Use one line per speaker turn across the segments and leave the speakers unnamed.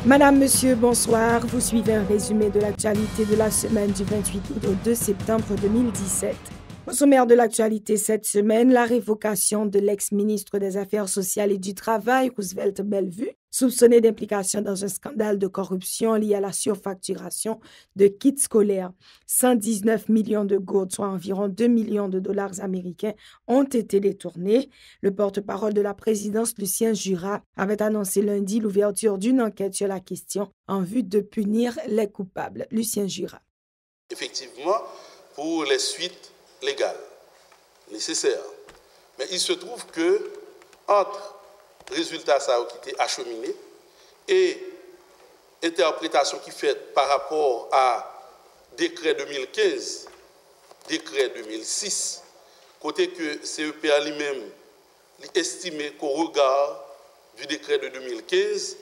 Madame, Monsieur, bonsoir. Vous suivez un résumé de l'actualité de la semaine du 28 août au 2 septembre 2017. Au sommaire de l'actualité cette semaine, la révocation de l'ex-ministre des Affaires sociales et du Travail, Roosevelt Bellevue, soupçonné d'implication dans un scandale de corruption lié à la surfacturation de kits scolaires. 119 millions de gourdes, soit environ 2 millions de dollars américains, ont été détournés. Le porte-parole de la présidence, Lucien Jurat, avait annoncé lundi l'ouverture d'une enquête sur la question en vue de punir les coupables. Lucien Jurat.
Effectivement, pour les suites légales nécessaires. Mais il se trouve que entre résultats ça qui été acheminé et interprétation qui fait par rapport à décret 2015, décret 2006, côté que CEPA lui-même estimé qu'au regard du décret de 2015,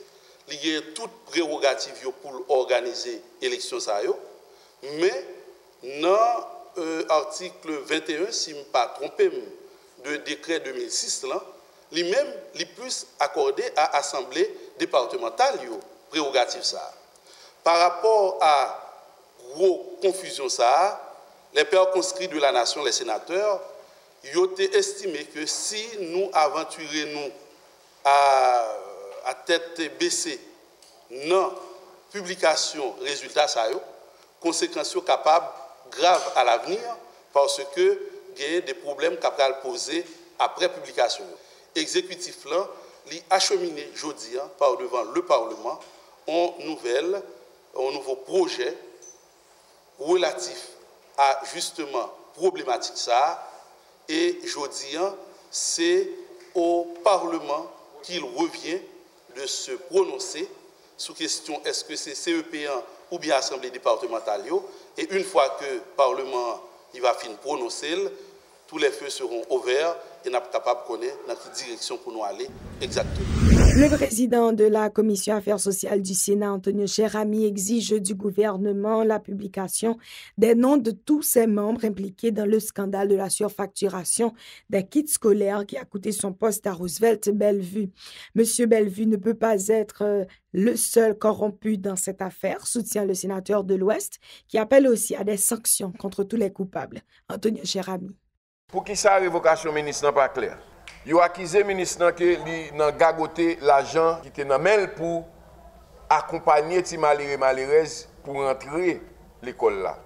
il y a toute prérogative pour organiser l'élection ça mais dans article 21, si je ne me pas trompé, de décret 2006, lui-même, il plus accordé à l'Assemblée départementale, prérogative ça. Par rapport à gros confusion ça, les pères conscrits de la nation, les sénateurs, ils ont estimé que si nous aventurions à tête baissée dans publication résultat ça, conséquences capables graves à l'avenir parce que il y a des problèmes capables poser après publication. Exécutif là, li acheminé jeudi par devant le Parlement un nouveau projet relatif à justement problématique ça et jeudi c'est au Parlement qu'il revient de se prononcer sur question est-ce que c'est CEP1 ou bien Assemblée départementale. Et une fois que le Parlement il va finir prononcer, tous les feux seront ouverts et nous sommes capables de connaître dans quelle direction pour nous aller exactement.
Le président de la Commission Affaires sociales du Sénat, Antonio Cherami, exige du gouvernement la publication des noms de tous ses membres impliqués dans le scandale de la surfacturation des kits scolaires qui a coûté son poste à Roosevelt Bellevue. Monsieur Bellevue ne peut pas être le seul corrompu dans cette affaire, soutient le sénateur de l'Ouest, qui appelle aussi à des sanctions contre tous les coupables. Antonio Cherami.
Pour qui ça, révocation ministre n'est pas clair? Ils ont accusé le ministre qui a gagoté l'argent qui était dans mail pour accompagner les malheureux malheureuses pour entrer l'école là.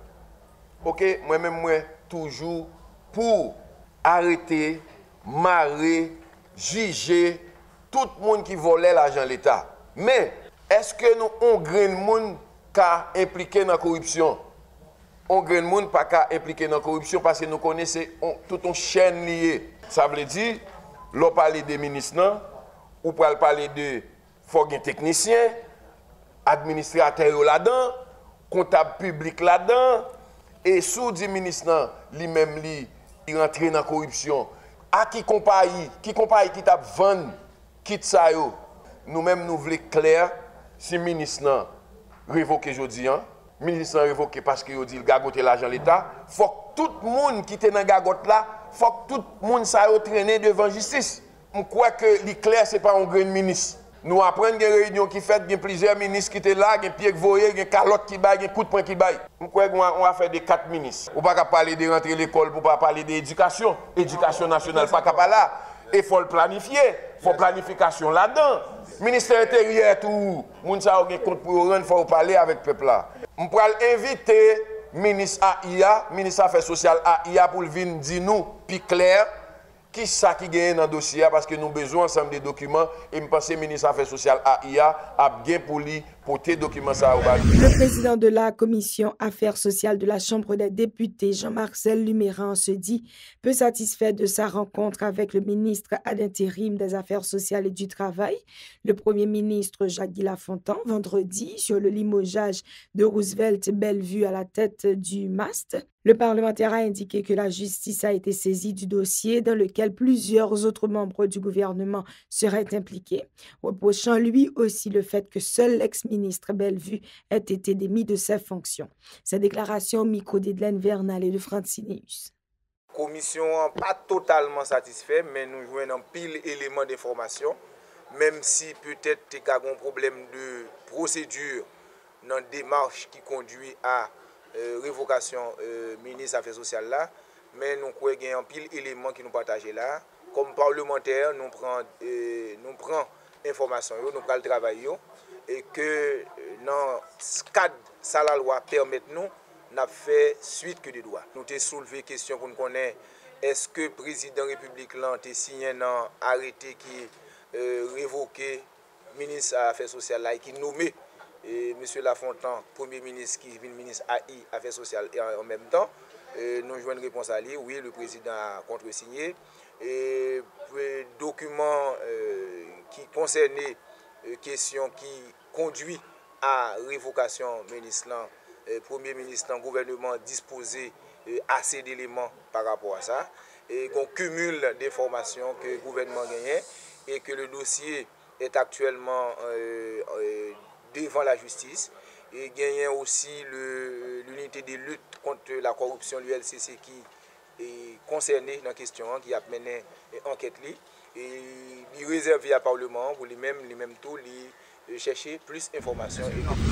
OK, moi-même, toujours pour arrêter, marrer, juger tout le monde qui volait l'argent de l'État. Mais est-ce que nous avons grand monde qui est impliqué dans la corruption? On grand monde pas qu'à impliqué dans la corruption parce que nous connaissons toute une chaîne liée. Ça veut dire l'on parle des ministres, ou pour parler de techniciens, administrateurs là-dedans, comptable public là-dedans, et sous des ministres, lui-même, il rentre dans la corruption. À qui compagnie qui t'a vendu, quitte ça, nous-mêmes, nous voulons clair, si le ministre révoqué aujourd'hui, le ministre révoqué parce qu'il dit qu'il a gagoté l'argent de l'État, il faut que tout le monde qui était dans la gagote là, il faut que tout le monde soit traîné devant la justice. Je crois que l'éclair, ce n'est pas un grand ministre. Nous apprenons des réunions qui fait, il y a plusieurs ministres qui étaient là, il y a Pierre Voyer, il y a Calotte qui baille, il y a coup de poing qui baille. Je crois qu'on va faire des 4 ministres. On ne peut pas parler de rentrer à l'école, on ne peut pas parler d'éducation. Éducation nationale, pas capable là. Il faut le planifier. Il faut planification là-dedans. Ministère intérieur, tout. Moun sa ou gen compte pour rendre, il faut parler avec le peuple là. Je vais inviter le ministre AIA, ministre Affaires sociales AIA, pour venir dire nous, puis clair, qui ça qui gagne dans le dossier, parce que nous avons besoin ensemble des documents, et je pense que le ministre Affaires sociales AIA a bien pour lui porter les documents.
Le président de la Commission Affaires sociales de la Chambre des députés, Jean-Marcel Luméran, se dit peu satisfait de sa rencontre avec le ministre ad intérim des Affaires sociales et du Travail, le Premier ministre Jacques Lafontaine, vendredi, sur le limogeage de Roosevelt Bellevue à la tête du MAST. Le parlementaire a indiqué que la justice a été saisie du dossier dans lequel plusieurs autres membres du gouvernement seraient impliqués, reprochant lui aussi le fait que seul l'ex-ministre Bellevue ait été démis de ses fonctions. Ces déclarations au micro d'Edlaine Vernal et de Francineus.
Commission pas totalement satisfait, mais nous jouons un pile éléments d'information même si peut-être il y a un problème de procédure dans la démarche qui conduit à révocation ministre des Affaires sociales là, mais nous croyons qu'il y a un pile d'éléments qui nous partagent là. Comme parlementaires, nous prenons information, nous prenons le travail et que dans ce cadre, ça la loi permet nous n'a fait suite que des droits. Nous avons soulevé la question pour nous connaître est-ce que le président de la République a signé un arrêté qui révoqué le ministre des Affaires sociales et qui nommé M. Lafontaine, Premier ministre, qui est ministre AI, Affaires sociales, et en même temps, nous avons une réponse à lui. Oui, le président a contresigné. Et document qui concernait question qui conduit à révocation ministre, Premier ministre, le gouvernement disposé assez d'éléments par rapport à ça. Et qu'on cumule d'informations que le gouvernement gagne et que le dossier est actuellement devant la justice. Et gagne aussi l'unité de lutte contre la corruption, l'ULCC, qui est concerné dans la question, qui a mené enquête. Et il réserve à Parlement pour lui-même tout, chercher plus d'informations.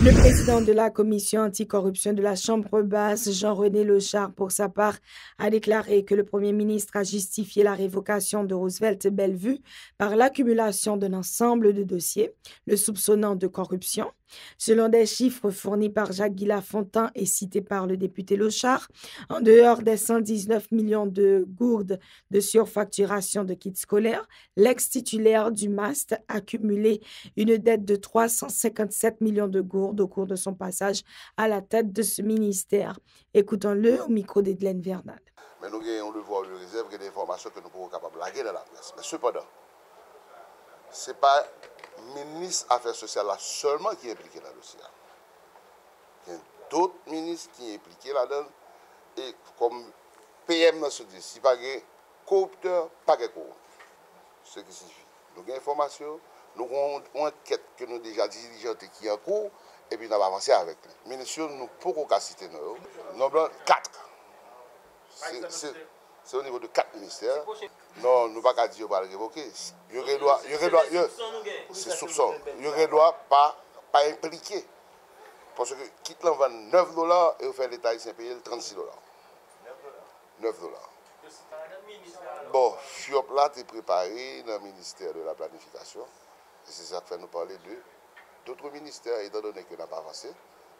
Le président de la commission anticorruption de la Chambre basse, Jean-René Lochard, pour sa part, a déclaré que le Premier ministre a justifié la révocation de Roosevelt Bellevue par l'accumulation d'un ensemble de dossiers, le soupçonnant de corruption. Selon des chiffres fournis par Jacques-Guy Lafontaine et cités par le député Lochard, en dehors des 119 millions de gourdes de surfacturation de kits scolaires, l'ex-titulaire du MAST a cumulé une dette de 357 millions de gourdes au cours de son passage à la tête de ce ministère. Écoutons-le au micro d'Edlène Vernal.
Mais nous avons le devoir de réserve et des informations que nous pouvons capables de laguer dans la presse. Mais cependant, ce n'est pas le ministre des Affaires sociales là seulement qui est impliqué dans le dossier. Il y a d'autres ministres qui sont impliqués là-dedans. Et comme PM dans ce dossier, si pas de corrupteur, pas de corrupteur. Ce qui signifie, nous avons des informations, nous avons une enquête que nous avons déjà diligentée qui est en cours, et puis nous avons avancé avec lui. Mais monsieur, nous ne pouvons pas citer nous. Nous avons 4. C'est au niveau de 4 ministères. Non, nous ne pouvons pas dire qu'on va le révoquer. C'est soupçon. Il ne doit pas impliquer. Parce que quitte l'en vend $9 et vous faites l'État ici payer $36. $9. Bon, FIOP là, tu es préparé dans le ministère de la Planification. Et c'est ça qui fait nous parler d'autres ministères, étant donné que nous n'avons pas avancé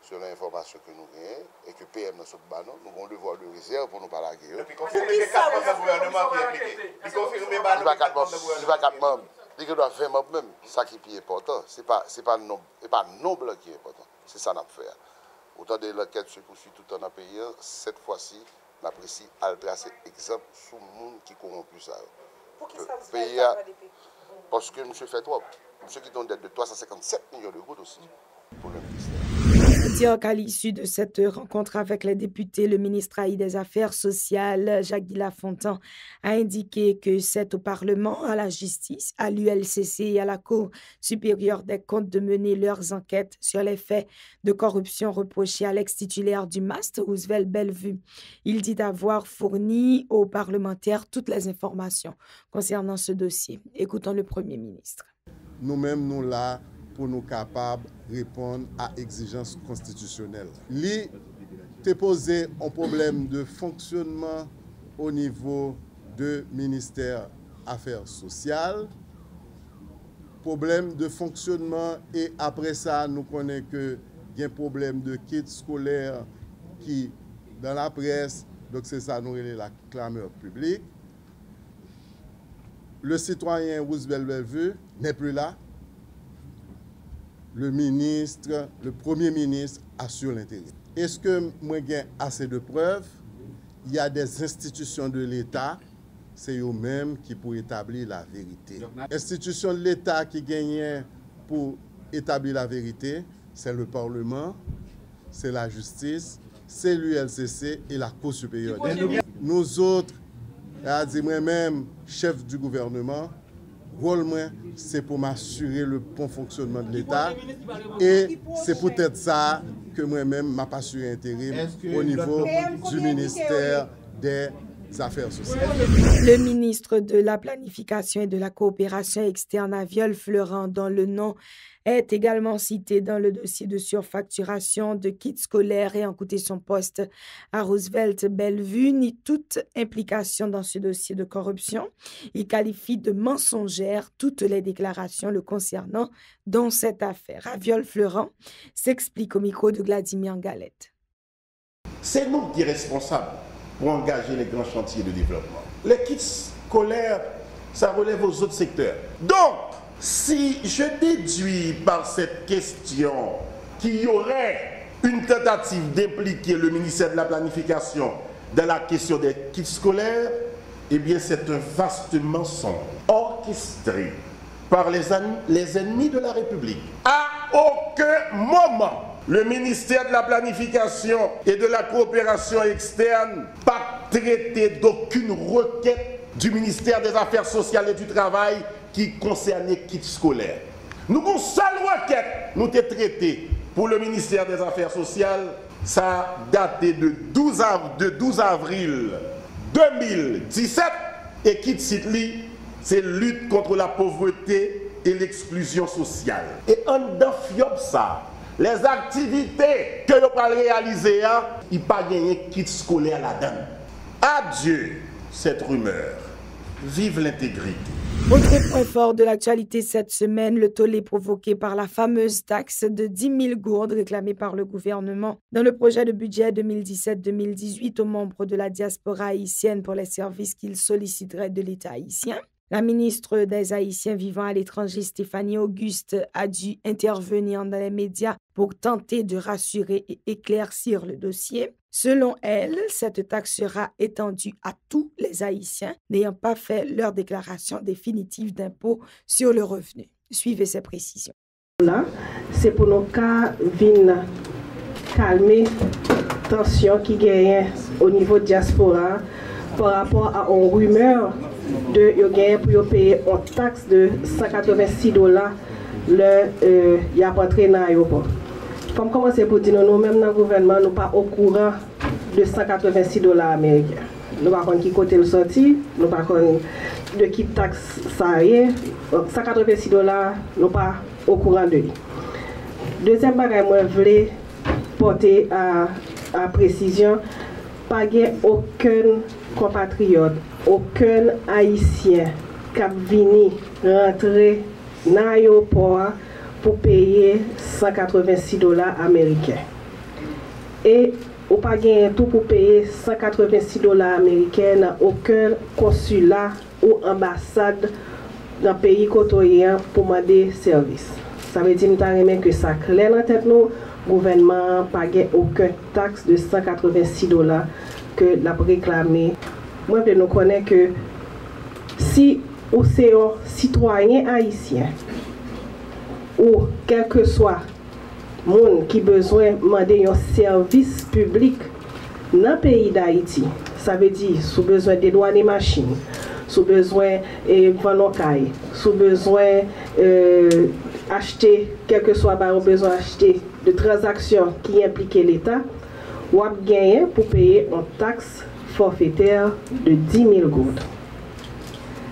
sur l'information que nous avons et que PM dans ce banon, nous avons le devoir de réserve pour nous parler à Guillaume. Il va 4 membres. Il doit 20 membres même. Ça qui est important. Ce n'est pas nombre qui est important. C'est ça qu'on a fait. Autant de l'enquête se poursuit tout en pays, cette fois-ci, on apprécie à tracer exemple sur le monde qui corrompu ça.
Pour qui ça vous fait
parce que M. fait trop. M. qui donne une dette de 357 millions d'euros aussi pour le ministère.
Dire qu'à l'issue de cette rencontre avec les députés, le ministre AI des Affaires sociales, Jacques-Guy Lafontaine, a indiqué que c'est au Parlement, à la justice, à l'ULCC et à la Cour supérieure des comptes de mener leurs enquêtes sur les faits de corruption reprochés à l'ex-titulaire du MAST, Roosevelt Bellevue. Il dit avoir fourni aux parlementaires toutes les informations concernant ce dossier. Écoutons le Premier ministre.
Nous-mêmes, nous là, pour nous capables de répondre à exigences constitutionnelles. Li te posé un problème de fonctionnement au niveau du ministère Affaires sociales, problème de fonctionnement et après ça, nous connaissons que il y a un problème de kits scolaires qui, dans la presse, donc c'est ça, nous relève la clameur publique. Le citoyen Roosevelt Bellevue n'est plus là. Le ministre, le Premier ministre assure l'intérim. Est-ce que moi j'ai assez de preuves? Il y a des institutions de l'État, c'est eux-mêmes qui pour établir la vérité. Institution de l'État qui gagne pour établir la vérité, c'est le Parlement, c'est la justice, c'est l'ULCC et la Cour supérieure. Nous autres, moi-même, chef du gouvernement, rôle moi, c'est pour m'assurer le bon fonctionnement de l'État et c'est peut-être ça que moi-même m'a pas assuré intérim au niveau du ministère des affaires sociales.
Le ministre de la Planification et de la Coopération externe, Aviol Fleuran, dont le nom est également cité dans le dossier de surfacturation de kits scolaires et en coûté son poste à Roosevelt Bellevue, ni toute implication dans ce dossier de corruption. Il qualifie de mensongères toutes les déclarations le concernant dans cette affaire. Aviol Fleuran s'explique au micro de Vladimir Galette.
C'est nous qui sommes responsables pour engager les grands chantiers de développement. Les kits scolaires, ça relève aux autres secteurs. Donc, si je déduis par cette question qu'il y aurait une tentative d'impliquer le ministère de la Planification dans la question des kits scolaires, eh bien c'est un vaste mensonge orchestré par les ennemis de la République. À aucun moment, le ministère de la Planification et de la Coopération externe pas traité d'aucune requête du ministère des Affaires sociales et du Travail qui concernait kits scolaires. Nous avons une seule requête, nous avons traité pour le ministère des Affaires sociales, ça daté de 12 avril 2017 et kit Sitli, c'est lutte contre la pauvreté et l'exclusion sociale. Et en dedans ça, les activités que nous allons réaliser, il n'y a pas gagné kit scolaire là-dedans. Adieu cette rumeur. Vive l'intégrité.
Autre point fort de l'actualité cette semaine, le tollé provoqué par la fameuse taxe de 10 000 gourdes réclamée par le gouvernement dans le projet de budget 2017-2018 aux membres de la diaspora haïtienne pour les services qu'ils solliciteraient de l'État haïtien. La ministre des Haïtiens vivant à l'étranger, Stéphanie Auguste, a dû intervenir dans les médias pour tenter de rassurer et éclaircir le dossier. Selon elle, cette taxe sera étendue à tous les Haïtiens n'ayant pas fait leur déclaration définitive d'impôt sur le revenu. Suivez ces précisions.
Là, c'est pour nous venir calmer la tension qui gagne au niveau de diaspora par rapport à une rumeur de gagner pour payer une taxe de $186 il y a rentré dans l'aéroport. Comme commencer pour dire nous-mêmes dans le gouvernement, nous ne sommes pas au courant de $186 américains. Nous ne savons pas qui côté le sorti, nous ne savons pas de qui taxe ça est. $186, nous ne sommes pas au courant de lui. Deuxième bagage, moi, je voulais porter à précision, pas aucun compatriote, aucun Haïtien qui a venu rentrer dans l'aéroport pour payer $186 américains. Et ou pas gagner tout pour payer $186 américains dans aucun consulat ou ambassade dans le pays côtoyant pour demander service. Ça veut dire que ça clair dans la tête nous, le gouvernement n'a pas aucune taxe de $186 que l'a réclamé. Moi, je nous connais que si vous êtes un citoyen haïtien ou quel que soit le monde qui a besoin de demander un service public dans le pays d'Haïti, ça veut dire si vous avez besoin de douanes des machines, si vous avez besoin de vendre caille, si vous avez besoin d'acheter, quel que soit le besoin d'acheter de transactions qui impliquent l'État, vous avez gagné pour payer une taxe forfaitaire de 10 000 gourdes.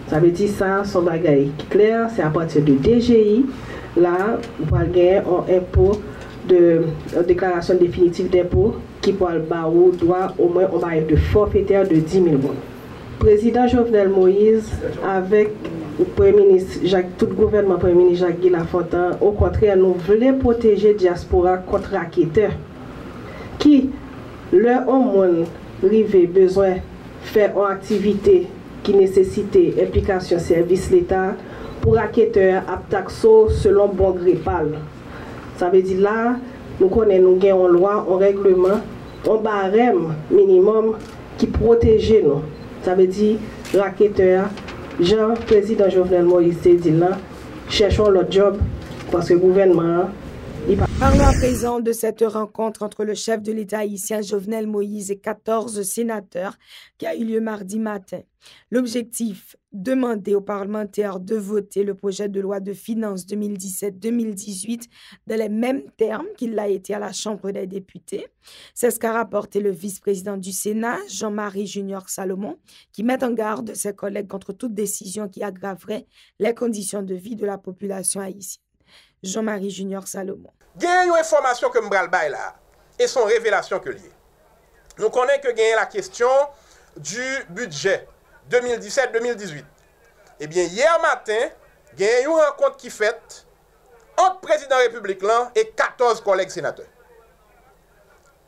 Ça veut dire ça, son bagage qui est clair, c'est à partir de DGI. Là, vous allez gagner un impôt de déclaration définitive d'impôt qui peut le droit au moins un de forfaitaire de 10 000 gourdes. Président Jovenel Moïse, avec le Premier ministre tout le gouvernement Premier ministre Jacques Guy Lafontaine, au contraire, nous voulons protéger la diaspora contre raquetteurs qui, leur monde rivé besoin de faire une activité qui nécessite implication service l'État pour raquetteurs à taxo selon bon gré pâle. Ça veut dire là, nous connaissons, nous avons une loi, un règlement, un barème minimum qui protège nous. Ça veut dire raquetteurs, Jean-Président Jovenel Moïse dit là, cherchons l'autre job parce que le gouvernement
Parlons à présent de cette rencontre entre le chef de l'État haïtien Jovenel Moïse et 14 sénateurs qui a eu lieu mardi matin. L'objectif, demander aux parlementaires de voter le projet de loi de finances 2017-2018 dans les mêmes termes qu'il l'a été à la Chambre des députés. C'est ce qu'a rapporté le vice-président du Sénat, Jean-Marie Junior Salomon, qui met en garde ses collègues contre toute décision qui aggraverait les conditions de vie de la population haïtienne. Jean-Marie Junior Salomon.
Il y a une information que m'bral bay là et son révélation que lié. Nous connaissons que il y a la question du budget 2017-2018. Eh bien, hier matin, il y a eu une rencontre qui faite entre le président de la République et 14 collègues sénateurs.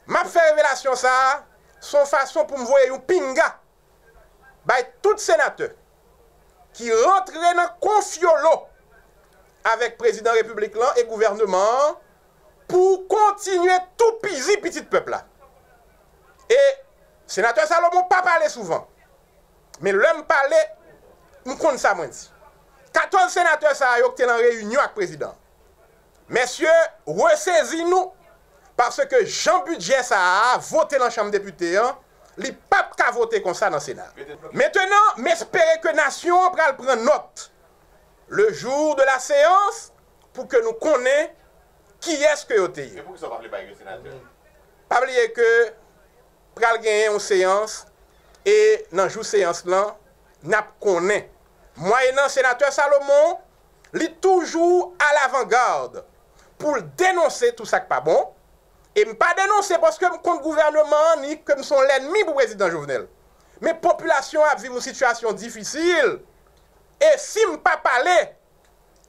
M'a fait révélation ça, son façon pour me voir un pinga by tout sénateur qui rentrait dans confiolo avec le président de la République et le gouvernement pour continuer tout pisi petit peuple là. Et sénateur Salomon pas parlé souvent. Mais l'homme parlait, nous compte ça moi dit. 14 sénateurs ça yo été en réunion avec le président. Messieurs, ressaisis-nous parce que Jean Budget ça a voté dans la Chambre des députés, li pas qu'à voter comme ça dans le Sénat. Maintenant, m'espérer que nation pral prendre note le jour de la séance pour que nous connaissions qui est-ce que vous avez.
Mais pourquoi ça ne parle pas avec le sénateur?
Pas oublier que pral gagner une séance et dans jour séance là, n'a connaît. Moyennant sénateur Salomon, li toujours à l'avant-garde pour dénoncer tout ça qui pas bon et pas dénoncer parce que contre gouvernement ni comme son l'ennemi pour président Jovenel. Mais population a vécu une situation difficile. Et si je ne pas parler,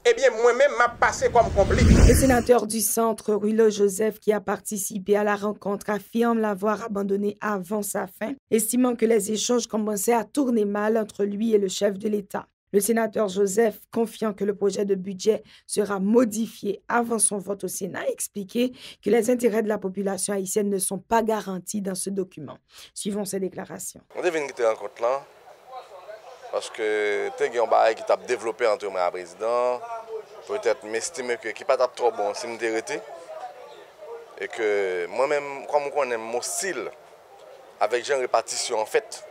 eh bien, moi-même, m'a passé comme complice.
Le sénateur du centre, Ruilo Joseph, qui a participé à la rencontre, affirme l'avoir abandonné avant sa fin, estimant que les échanges commençaient à tourner mal entre lui et le chef de l'État. Le sénateur Joseph, confiant que le projet de budget sera modifié avant son vote au Sénat, a expliqué que les intérêts de la population haïtienne ne sont pas garantis dans ce document. Suivons ces déclarations.
On devine quitter la rencontre là. Parce que tu as un bagage qui t'a développé entre moi et le président. Peut-être m'estimer que qui pas trop bon si me arrêté. Et que moi-même, comme on aime mon style, avec Jean répartition en fait,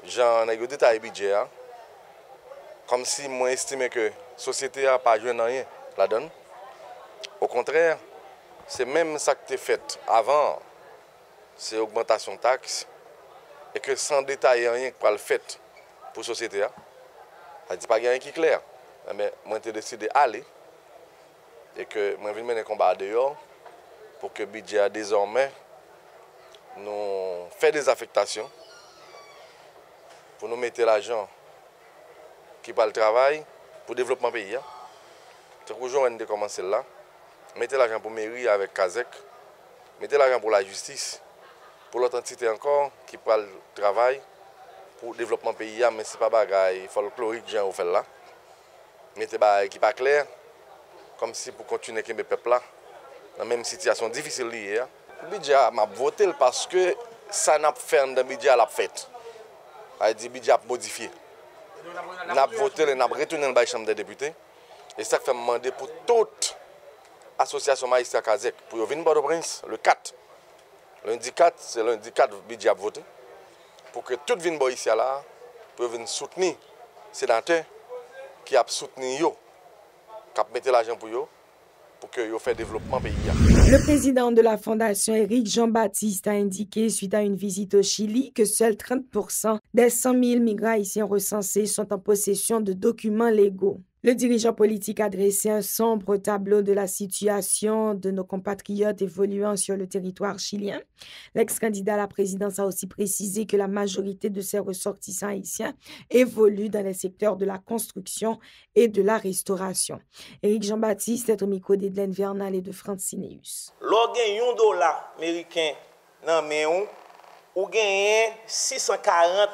Jean a détaillé budget, comme si moi estimais que la société n'a pas joué dans rien la donne. Au contraire, c'est même ça que tu as fait avant, c'est augmentation de taxes, et que sans détailler rien que le fait pour la société, ça ne dit pas rien qui est clair. Mais moi, j'ai décidé d'aller et que moi, je vais mener un combat dehors pour que le budget désormais nous fait des affectations pour nous mettre l'argent qui parle le travail pour le développement du pays. C'est toujours on a commencé là. Mettez l'argent pour la mairie avec Kazek, mettez l'argent pour la justice, pour l'autre entité encore qui parle le travail pour le développement du pays, mais ce n'est pas bagaille folklorique que fait là. Mettez bagaille qui n'est pas clair, comme si pour continuer avec le peuple là, dans la même situation difficile liée. Le budget m'a voté parce que ça n'a pas fait dans le budget à la fête. Il dit que le budget a modifié. Nous avons voté et nous avons retourné dans la Chambre des députés. Et ça fait demander pour toute association maïstique à Kazek, pour venir à Port-au-Prince le 4. Lundi 4, c'est lundi 4 le budget a voté. Pour que tout vienne ici là, pour venir soutenir les sénateurs qui a soutenu eux, qui a mis l'argent pour eux, pour que eux fassent développement pays.
Le président de la Fondation, Éric Jean-Baptiste, a indiqué, suite à une visite au Chili, que seuls 30% des 100 000 migrants haïtiens recensés sont en possession de documents légaux. Le dirigeant politique a dressé un sombre tableau de la situation de nos compatriotes évoluant sur le territoire chilien. L'ex-candidat à la présidence a aussi précisé que la majorité de ses ressortissants haïtiens évoluent dans les secteurs de la construction et de la restauration. Éric Jean-Baptiste est au micro d'Edlène Vernal et de Francineus.
Lorsque $1 américain dans main ou gagne 640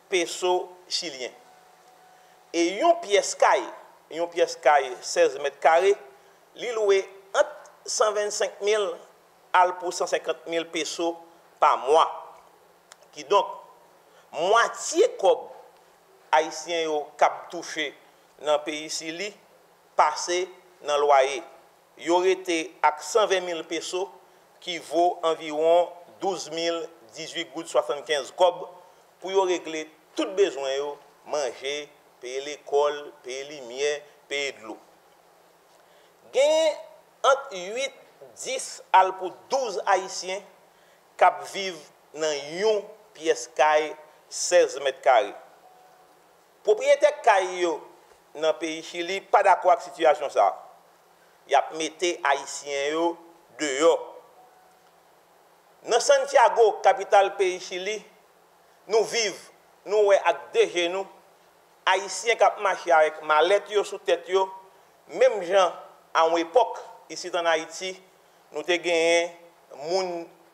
pesos chiliens. Et une pièce caille 16 mètres carrés, li loué entre 125 000 pour 150 000 pesos par mois. Qui donc, moitié comme haïtien yo cap touché dans le pays Chili, passé dans le loyer. il aurait été à 120 000 pesos qui vaut environ 12 018 gouttes 75 cob pour régler tout besoin, manger, payer l'école, payer les lumière, payer de l'eau. Gain entre 8, 10 pour 12 Haïtiens qui vivent dans une pièce caille 16 mètres carrés. Propriétaire caille dans le pays Chili pas d'accord avec la situation ça. Il a mis Haïtiens dehors. Dans Santiago, capitale pays Chili, nous vivons, nous avec deux genoux, Haïtiens qui marchent avec mallette sous tête, même gens à une époque, ici en Haïti, nous avons gagné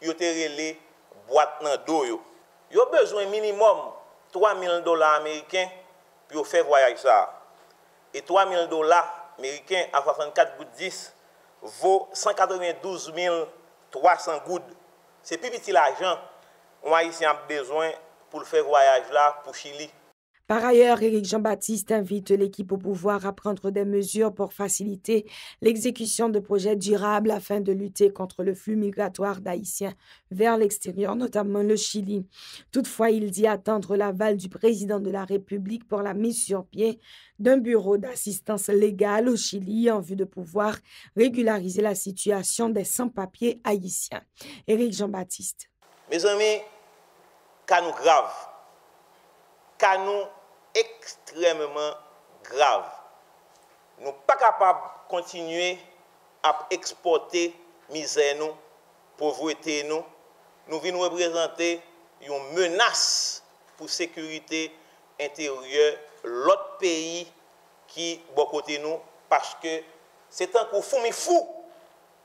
des gens qui boîte dans dos. Ils ont besoin minimum $3,000 américains pour faire voyage ça. Et $3,000 américains à 64 gouttes 10 vaut 192 300 gouttes. C'est plus petit l'argent qu'on a ici besoin pour faire voyage là pour Chili.
Par ailleurs, Éric Jean-Baptiste invite l'équipe au pouvoir à prendre des mesures pour faciliter l'exécution de projets durables afin de lutter contre le flux migratoire d'Haïtiens vers l'extérieur, notamment le Chili. Toutefois, il dit attendre l'aval du président de la République pour la mise sur pied d'un bureau d'assistance légale au Chili en vue de pouvoir régulariser la situation des sans-papiers haïtiens. Éric Jean-Baptiste.
Mes amis, cas nous grave. Cas nous extrêmement grave. Nous ne sommes pas capables de continuer à exporter misère, nous, pauvreté. Nous venons représenter une menace pour la sécurité intérieure de l'autre pays qui est à côté de nous parce que c'est un coup fou.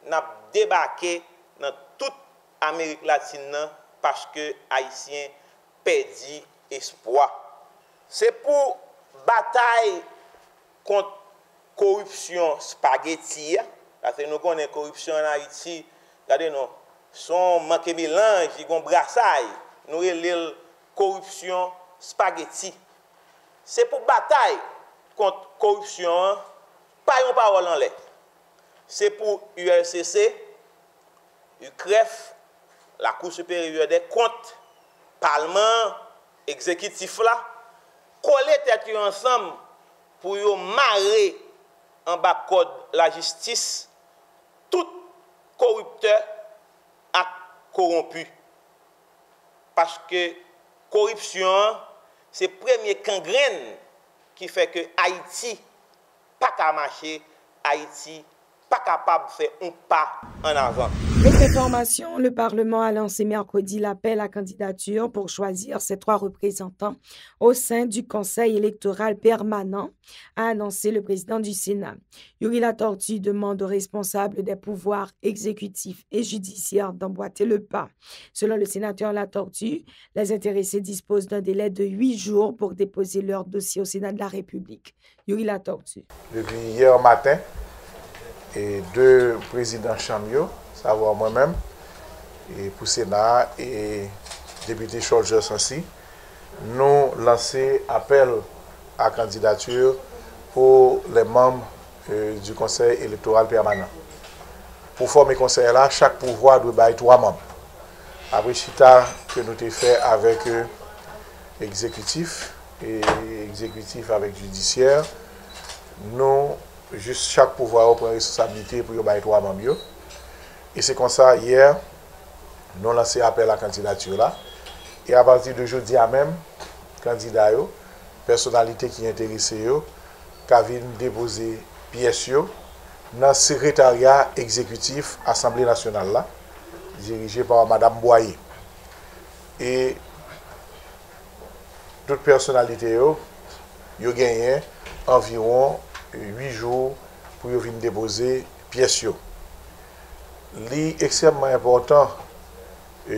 Nous avons débarqué dans toute l'Amérique latine parce que les Haïtiens perdent espoir. C'est pour bataille contre corruption spaghetti. Parce que nous connaissons la corruption en Haïti. Regardez, nous son manque mélange, ils ont brassaille. Nous avons corruption spaghetti. C'est pour bataille contre corruption, pas une parole en l'air. C'est pour ULCC, UCREF, la Cour supérieure des comptes, Parlement, exécutif là, coller tête ensemble pour marrer en bas code la justice, tout corrupteur a corrompu. Parce que corruption, c'est le premier gangrène qui fait que Haïti pas qu'à marcher, Haïti pas capable de faire un pas en avant.
Autre information, le Parlement a lancé mercredi l'appel à candidature pour choisir ses 3 représentants au sein du Conseil électoral permanent, a annoncé le président du Sénat. Yuri Latortue demande aux responsables des pouvoirs exécutifs et judiciaires d'emboîter le pas. Selon le sénateur Latortue, les intéressés disposent d'un délai de 8 jours pour déposer leur dossier au Sénat de la République. Yuri Latortue.
Depuis hier matin, et 2 présidents Chamio, savoir moi-même, et pour le Sénat et député Georges Sansi, nous lançons appel à candidature pour les membres du Conseil électoral permanent. Pour former le conseil là, chaque pouvoir doit avoir 3 membres. Après chita que nous avons fait avec l'exécutif et exécutif avec judiciaire, nous juste chaque pouvoir prend responsabilité pour y avoir 3 membres. Et c'est comme ça, hier, nous avons lancé appel à la candidature là. Et à partir de jeudi à même, candidat, personnalité qui est intéressée, qui viennent déposer pièces dans le secrétariat exécutif Assemblée nationale là, dirigé par Mme Boyer. Et toute personnalité, ils ont gagné environ 8 jours pour venir déposer pièces. C'est extrêmement important,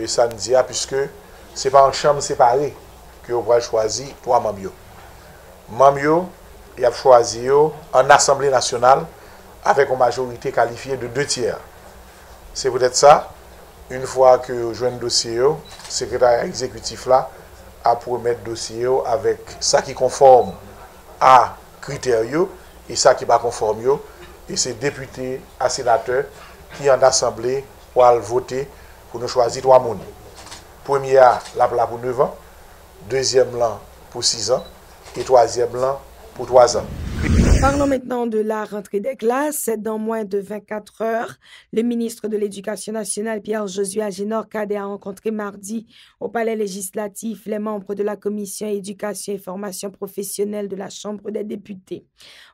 samedi, puisque ce n'est pas en chambre séparée que vous pouvez choisir 3 membres. Membres, il a choisi en Assemblée nationale avec une majorité qualifiée de 2 tiers. C'est peut-être ça, une fois que vous jouez un dossier, le secrétaire exécutif là a promettre dossier avec ça qui conforme à critères et ça qui n'est pas conforme. et c'est députés à sénateurs qui en assemblée pour voter pour nous choisir 3 personnes. Premier la pour 9 ans, deuxième là pour 6 ans et troisième là pour 3 ans.
Parlons maintenant de la rentrée des classes. Dans moins de 24 heures, le ministre de l'Éducation nationale, Pierre-Josué Agénor-Cadet, a rencontré mardi au Palais législatif les membres de la Commission éducation et formation professionnelle de la Chambre des députés.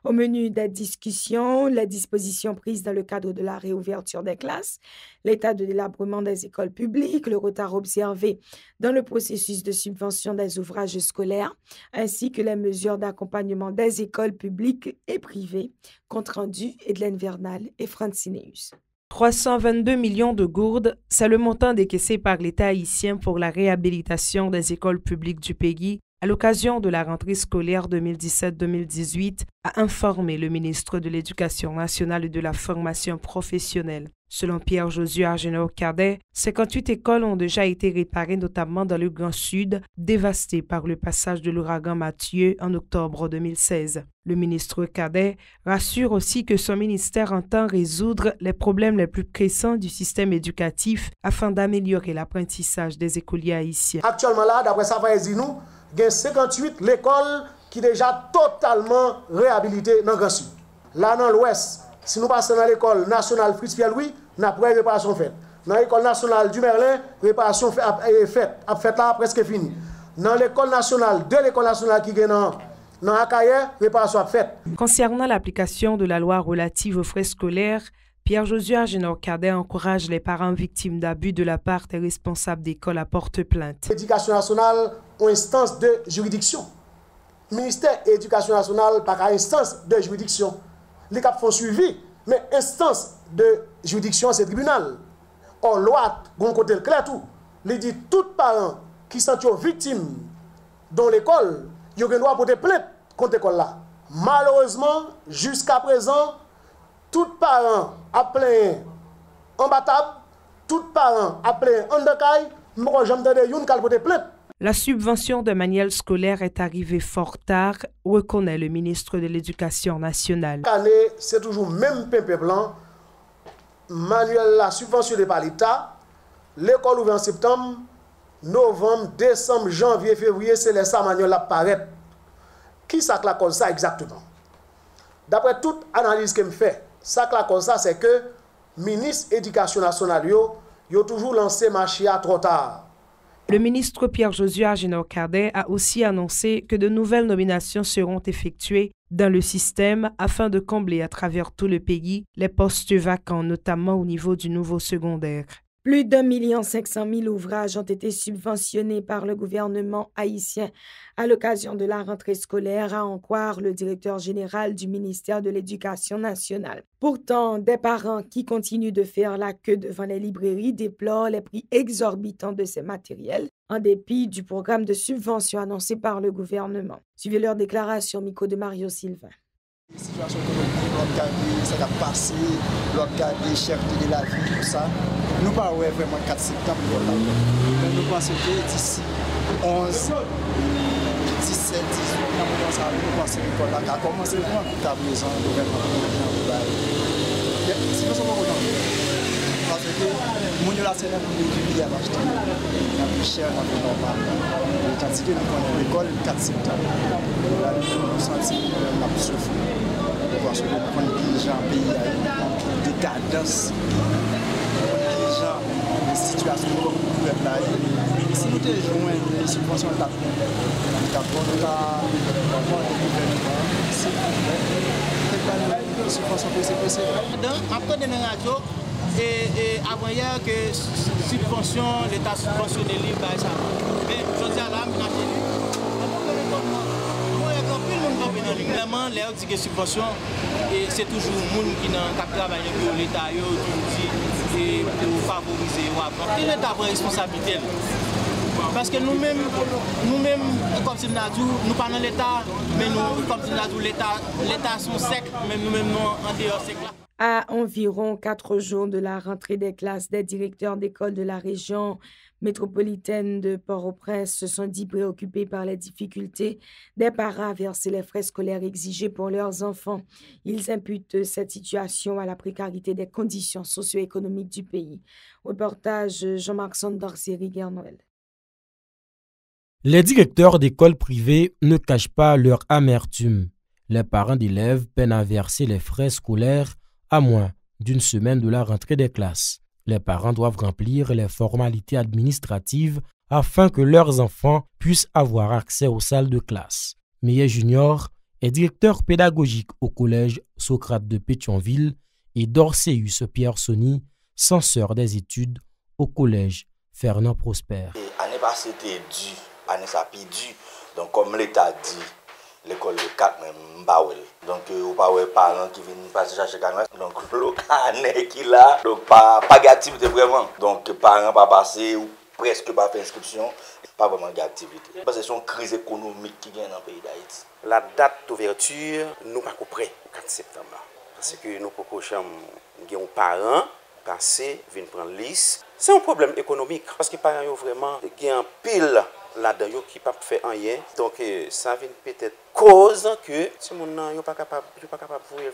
Au menu des discussions, les dispositions prises dans le cadre de la réouverture des classes, l'état de délabrement des écoles publiques, le retard observé dans le processus de subvention des ouvrages scolaires, ainsi que les mesures d'accompagnement des écoles publiques et privées. Compte rendu, Edlaine Vernal et Francineus.
322 millions de gourdes, c'est le montant décaissé par l'État haïtien pour la réhabilitation des écoles publiques du pays à l'occasion de la rentrée scolaire 2017-2018, a informé le ministre de l'Éducation nationale et de la formation professionnelle. Selon Pierre-Josué Agénor-Cadet, 58 écoles ont déjà été réparées, notamment dans le Grand Sud, dévastées par le passage de l'ouragan Mathieu en octobre 2016. Le ministre Cadet rassure aussi que son ministère entend résoudre les problèmes les plus pressants du système éducatif afin d'améliorer l'apprentissage des écoliers haïtiens.
Actuellement là, d'après ça, nous, il y a 58 l'école qui est déjà totalement réhabilitée dans le Grand Sud. Là, dans l'Ouest, si nous passons dans l'école nationale Fritz Pierre-Louis, nous avons réparation faite. Dans l'école nationale du Merlin, réparation faite là presque finie. Dans l'école nationale, de l'école nationale qui est dans Akaye, réparation faite.
Concernant l'application de la loi relative aux frais scolaires, Pierre-Josué Agénor-Cadet encourage les parents victimes d'abus de la part des responsables d'école à porter plainte.
L'éducation nationale ont instance de juridiction. Le ministère de l'Éducation nationale par instance de juridiction. Les cap font suivi, mais instance de juridiction, c'est tribunal. Or, loi, bon côté le clair tout, il dit tout parent qui sont victimes dans l'école, il a le droit de porter plainte contre l'école là. Malheureusement, jusqu'à présent, tout parent appelé en batable, tout parent appelé en decaille, moi j'aime donner une qui porter plainte.
La subvention de manuels scolaires est arrivée fort tard, reconnaît le ministre de l'Éducation nationale.
Chaque année, c'est toujours même pépé blanc. Manuel la subventionné par l'État. L'école ouvre en septembre, novembre, décembre, janvier, février, c'est les ça manuel la paraît. Qui ça la cause ça exactement? D'après toute analyse que me fait, ça la cause ça c'est que ministre Éducation nationale yo toujours lancé marché à trop tard.
Le ministre Pierre-Josué Agénor-Cadet a aussi annoncé que de nouvelles nominations seront effectuées dans le système afin de combler à travers tout le pays les postes vacants, notamment au niveau du nouveau secondaire.
Plus d'1 500 000 ouvrages ont été subventionnés par le gouvernement haïtien à l'occasion de la rentrée scolaire, à en croire le directeur général du ministère de l'Éducation nationale. Pourtant, des parents qui continuent de faire la queue devant les librairies déplorent les prix exorbitants de ces matériels, en dépit du programme de subvention annoncé par le gouvernement. Suivez leur déclaration, micro de Mario Sylvain.
La situation économique, l'autre garder, ça a passé, l'autre garder, cherté de la vie, tout ça. Nous pas vraiment 4 septembre, mais nous pensons que d'ici 11, 17, 18, nous pensons que l'école a commencé vraiment à présent, le gouvernement sinon, ça va parce que nous avons la scène pour nous à acheter, la plus chère, la plus normale. Tandis que nous prenons l'école le 4 septembre, nous sentons la plus souffrance. Parce que nous prenons des gens en pays avec des décadence, des gens, des situations comme nous pouvons là. Si nous avons une subvention de la
après de la radio, et avant hier que subvention, l'État subventionné libre, mais je dis à l'âme, vraiment, les autres subventions, c'est toujours les gens qui ont travaillé pour l'État, qui pour favoriser ou avant. L'État a une responsabilité. Parce que nous-mêmes, comme si nous pas dans l'État, mais nous, comme si l'État sont secs, mais nous-mêmes, nous en dehors sec là.
À environ 4 jours de la rentrée des classes, des directeurs d'école de la région métropolitaine de Port-au-Prince se sont dit préoccupés par les difficultés des parents à verser les frais scolaires exigés pour leurs enfants. Ils imputent cette situation à la précarité des conditions socio-économiques du pays. Reportage Jean-Marc Sondor, série Guernoël.
Les directeurs d'écoles privées ne cachent pas leur amertume. Les parents d'élèves peinent à verser les frais scolaires à moins d'une semaine de la rentrée des classes. Les parents doivent remplir les formalités administratives afin que leurs enfants puissent avoir accès aux salles de classe. Millet Junior est directeur pédagogique au collège Socrate de Pétionville et Dorceus Pierre Sony, censeur des études au collège Fernand Prosper.
L'année passée était due, l'année ça puis due. Donc comme l'État dit, l'école de 4 même mbawel. Donc ou pas ouais parents qui viennent passer chercher canne. Donc le canet qui là, donc pas d'activité vraiment. Donc parents pas passer ou presque pas faire inscription, pas vraiment d'activité. Parce que c'est une crise économique qui vient dans le pays d'Haïti.
La date d'ouverture nous pas prêt 4 septembre parce que nous pouvons des parents passer viennent prendre liste. C'est un problème économique parce que les parents vraiment gagnent pile là-dedans qui pas fait rien. Donc ça vient peut-être cause que ce monde n'est pas capable de voir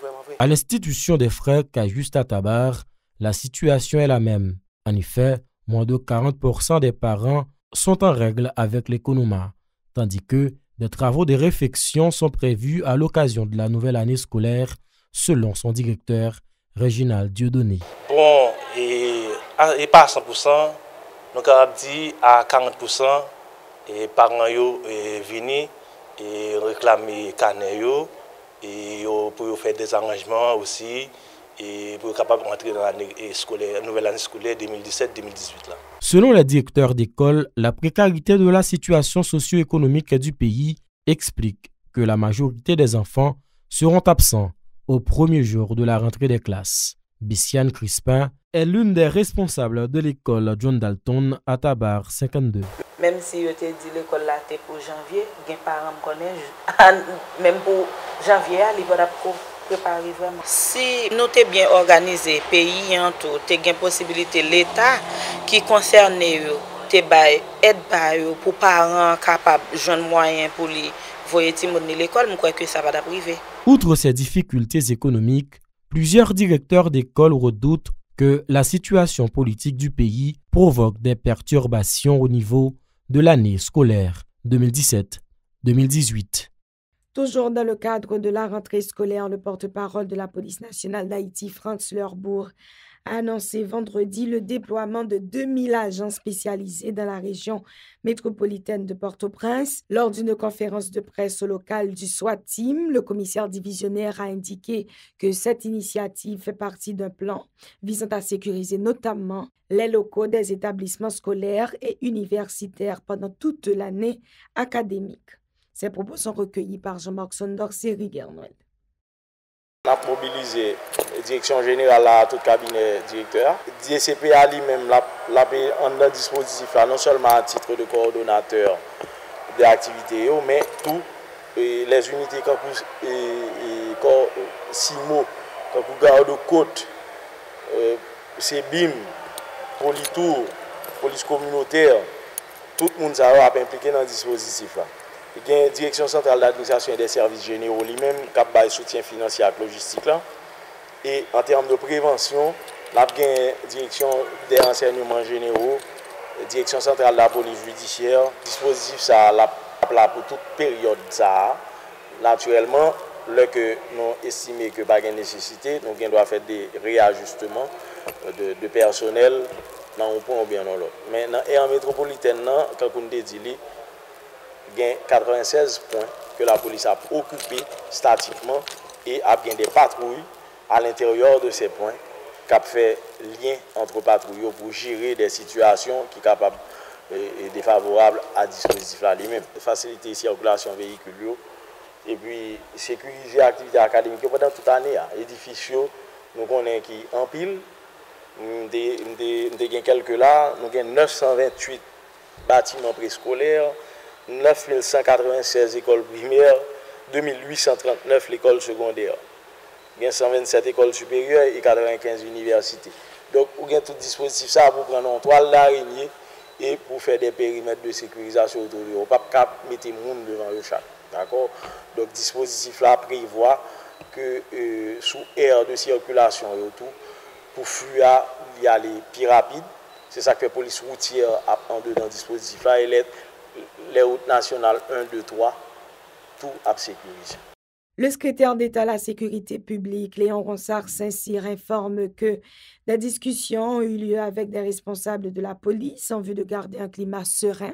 vraiment vrai.
À l'institution des frères Cajuste à Tabar, la situation est la même. En effet, moins de 40% des parents sont en règle avec l'économie, tandis que des travaux de réfection sont prévus à l'occasion de la nouvelle année scolaire, selon son directeur, Réginald Dieudonné.
Bon, et pas à 100%, nous avons dit à 40%, et parents viennent et réclamer canet et pour faire des arrangements aussi et pour être capable d'entrer dans l'année scolaire, nouvelle année scolaire 2017-2018 là.
Selon les directeurs d'école, la précarité de la situation socio-économique du pays explique que la majorité des enfants seront absents au premier jour de la rentrée des classes. Bissiane Crispin est l'une des responsables de l'école John Dalton à Tabar 52.
Même si je te dit l'école là était pour janvier, les parents me connaissent, même pour janvier, ils vont préparer vraiment. Si nous sommes bien organisés, pays en tout, nous avons possibilité l'État qui concerne eux, aide pour parents capables de joindre moyens pour les voyer l'école, je crois que ça va d'arriver.
Outre ces difficultés économiques, plusieurs directeurs d'école redoutent que la situation politique du pays provoque des perturbations au niveau de l'année scolaire 2017-2018.
Toujours dans le cadre de la rentrée scolaire, le porte-parole de la police nationale d'Haïti, Franz Leurbourg, a annoncé vendredi le déploiement de 2000 agents spécialisés dans la région métropolitaine de Port-au-Prince. Lors d'une conférence de presse locale du SWAT Team, le commissaire divisionnaire a indiqué que cette initiative fait partie d'un plan visant à sécuriser notamment les locaux des établissements scolaires et universitaires pendant toute l'année académique. Ces propos sont recueillis par Jean-Marc Sondor, série Guernoël.
On a mobilisé la direction générale à tout cabinet directeur. DCPA lui-même l'a en un dispositif là, non seulement à titre de coordonnateur des activités, mais tout les unités comme SIMO, comme garde-côte, CBIM, Politour, police communautaire, tout le monde a impliqué dans le dispositif là. Il y a une direction centrale d'administration et des services généraux lui-même qui a un soutien financier et logistique là. Et en termes de prévention, il y a une direction des renseignements généraux, direction centrale de la police judiciaire. Le dispositif ça là pour toute période ça. Naturellement, là que nous estimons que pas de nécessité, nous devons faire des réajustements de personnel dans un point ou bien dans l'autre. Mais en métropolitaine, quand on dit il y a 96 points que la police a occupés statiquement et a bien des patrouilles à l'intérieur de ces points qui ont fait lien entre patrouilles pour gérer des situations qui sont capables et défavorables à dispositif là lui-même. Faciliter la circulation véhiculaire et puis sécuriser l'activité académique pendant toute l'année. Édifices, nous connaissons qui en pile. Nous avons quelques là, nous avons 928 bâtiments préscolaires. 9196 écoles primaires, 2839 l'école secondaire. il y a 127 écoles supérieures et 95 universités. Donc, il y a tout dispositif ça pour prendre en toile l'araignée et pour faire des périmètres de sécurisation autour de eux. Pas mettre les gens devant le chat. D'accord? Donc, le dispositif là prévoit que sous aire de circulation et autour, pour fuir, il y a les plus rapides. C'est ça que la police routière a en dedans dispositif là et les routes nationales 1, 2, 3, tout a sécurisé.
Le secrétaire d'État à la sécurité publique, Léon Ronsard-Saint-Cyr, informe que des discussions ont eu lieu avec des responsables de la police en vue de garder un climat serein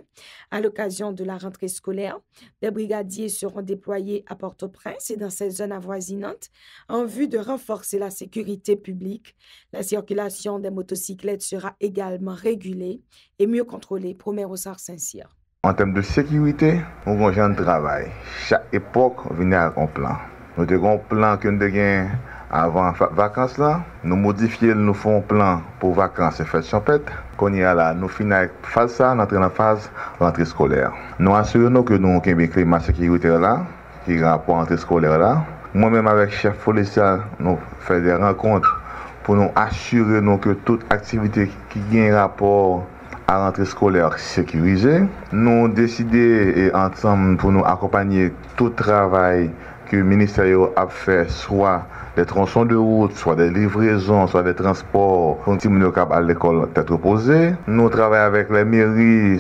à l'occasion de la rentrée scolaire. Des brigadiers seront déployés à Port-au-Prince et dans ces zones avoisinantes en vue de renforcer la sécurité publique. La circulation des motocyclettes sera également régulée et mieux contrôlée, promet Ronsard-Saint-Cyr.
En termes de sécurité, nous avons un genre de travail. Chaque époque, venait avec un plan. Nous avons un plan que nous avons avant les vacances. Là. Nous modifions, nous faisons un plan pour vacances et fêtes champêtres. Quand il y a là, nous finissons avec phase ça, nous entrons dans la phase rentrée scolaire. Nous assurons que nous avons un climat sécuritaire là, qui est rapport à l'entrée scolaire là. Moi-même avec le chef policier, nous faisons des rencontres pour nous assurer que toute activité qui a un rapport à l'entrée scolaire sécurisée. Nous décidé ensemble pour nous accompagner tout travail que le ministère a fait, soit des tronçons de route, soit des livraisons, soit des transports pour que nous puissions à l'école tête reposée. Nous travaillons avec les mairies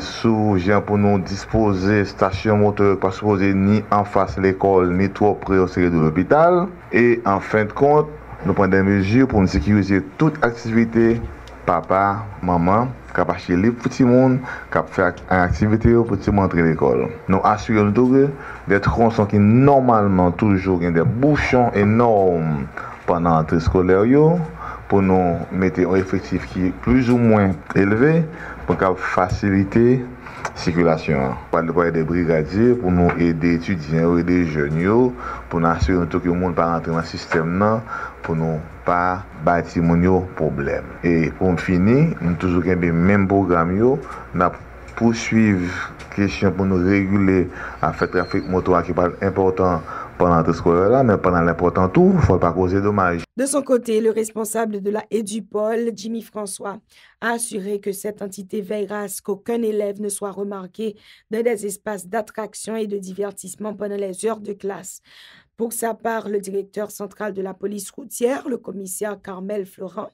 pour nous disposer station moteur pas supposé ni en face de l'école, ni trop près au série de l'hôpital. Et en fin de compte, nous prenons des mesures pour nous sécuriser toute activité, papa, maman, qui a acheté les petits monde, qui a fait une activité pour entrer à l'école. Nous assurons que des tronçons qui normalement toujours ont des bouchons énormes pendant l'entrée scolaire pour nous mettre un effectif qui est plus ou moins élevé pour faciliter la circulation. Nous avons des brigadiers pour nous aider les étudiants et les jeunes pour nous assurer que le monde ne pas rentrer dans le système pour nous pas bâtir mon problème. Et pour finir, nous toujours le même programme, nous poursuivre question pour nous réguler à faire trafic moto qui est important pendant l'entrée scolaire, mais pendant l'important tout, il ne faut pas causer dommage.
De son côté, le responsable de la Edupol, Jimmy François, a assuré que cette entité veillera à ce qu'aucun élève ne soit remarqué dans des espaces d'attraction et de divertissement pendant les heures de classe. Pour sa part, le directeur central de la police routière, le commissaire Carmel Florent,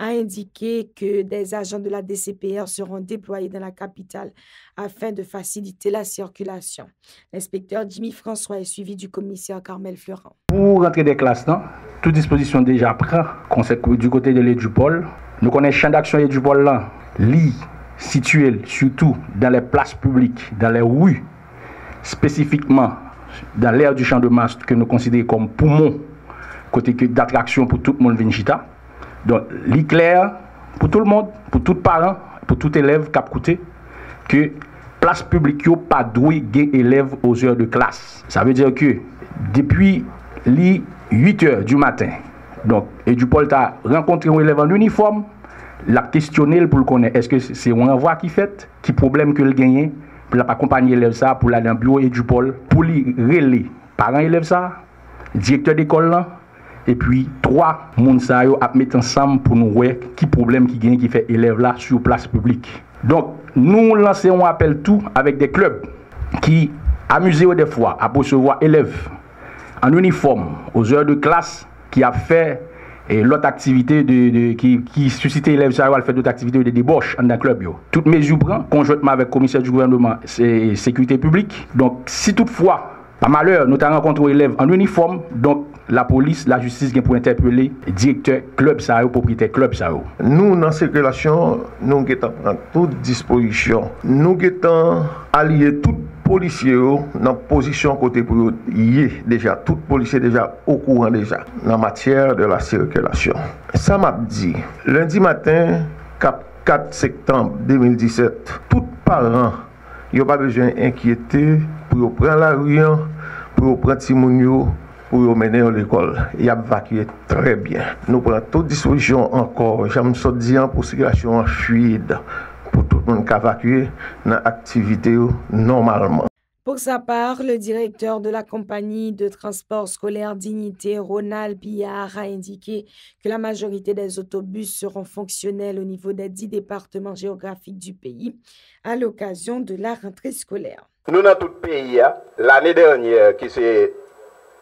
a indiqué que des agents de la DCPR seront déployés dans la capitale afin de faciliter la circulation. L'inspecteur Jimmy François est suivi du commissaire Carmel Florent.
Pour rentrer des classes, toute disposition déjà prend du côté de l'Edupol. Nous connaissons le champ d'action Edupol là, situé surtout dans les places publiques, dans les rues, spécifiquement dans l'aire du champ de Mars que nous considérons comme poumon, côté d'attraction pour tout le monde Vinchita. Donc, l'éclair pour tout le monde, pour tout parent, pour tout élève qui a coûté, que place publique n'a pas doué élèves aux heures de classe. Ça veut dire que depuis les 8 heures du matin, donc, Edupol a rencontré un élève en uniforme, l'a questionné pour le connaître. Est-ce que c'est un envoi qui fait, qui problème que le gagne, pour accompagner l'élève ça, pour aller dans le bureau Edupol, pour lui relayer parents élèves ça, directeur d'école là, et puis 3 moun sa yo à mettre ensemble pour nous voir qui problème qui gagne qui fait élève là sur place publique. Donc nous lançons un appel tout avec des clubs qui amusent des fois à recevoir élèves en uniforme aux heures de classe qui a fait et l'autre activité qui suscitait l'élève ça va faire d'autres activités de débauche dans le club. Toutes mesures prend conjointement avec le commissaire du gouvernement et sécurité publique. Donc si toutefois, par malheur, nous avons rencontré élèves en uniforme, donc la police, la justice vient pour interpeller le directeur club ça propriétaire club ça.
Nous dans cette relation, nous avons toute disposition. Nous avons allié tout policiers dans position côté pour déjà tout policier déjà au courant déjà en matière de la circulation. Ça m'a dit lundi matin 4 septembre 2017 tout parent il pas besoin d'inquiéter pour prendre la rue pour prendre Timounio pour mener à l'école. Il a évacué très bien. Nous prenons toute disposition encore. J'aime ça dire pour circulation fluide. Pour tout le monde qui a évacué dans l'activité normalement.
Pour sa part, le directeur de la compagnie de transport scolaire Dignité, Ronald Billard, a indiqué que la majorité des autobus seront fonctionnels au niveau des 10 départements géographiques du pays à l'occasion de la rentrée scolaire.
Nous, dans tout le pays, l'année dernière, qui c'est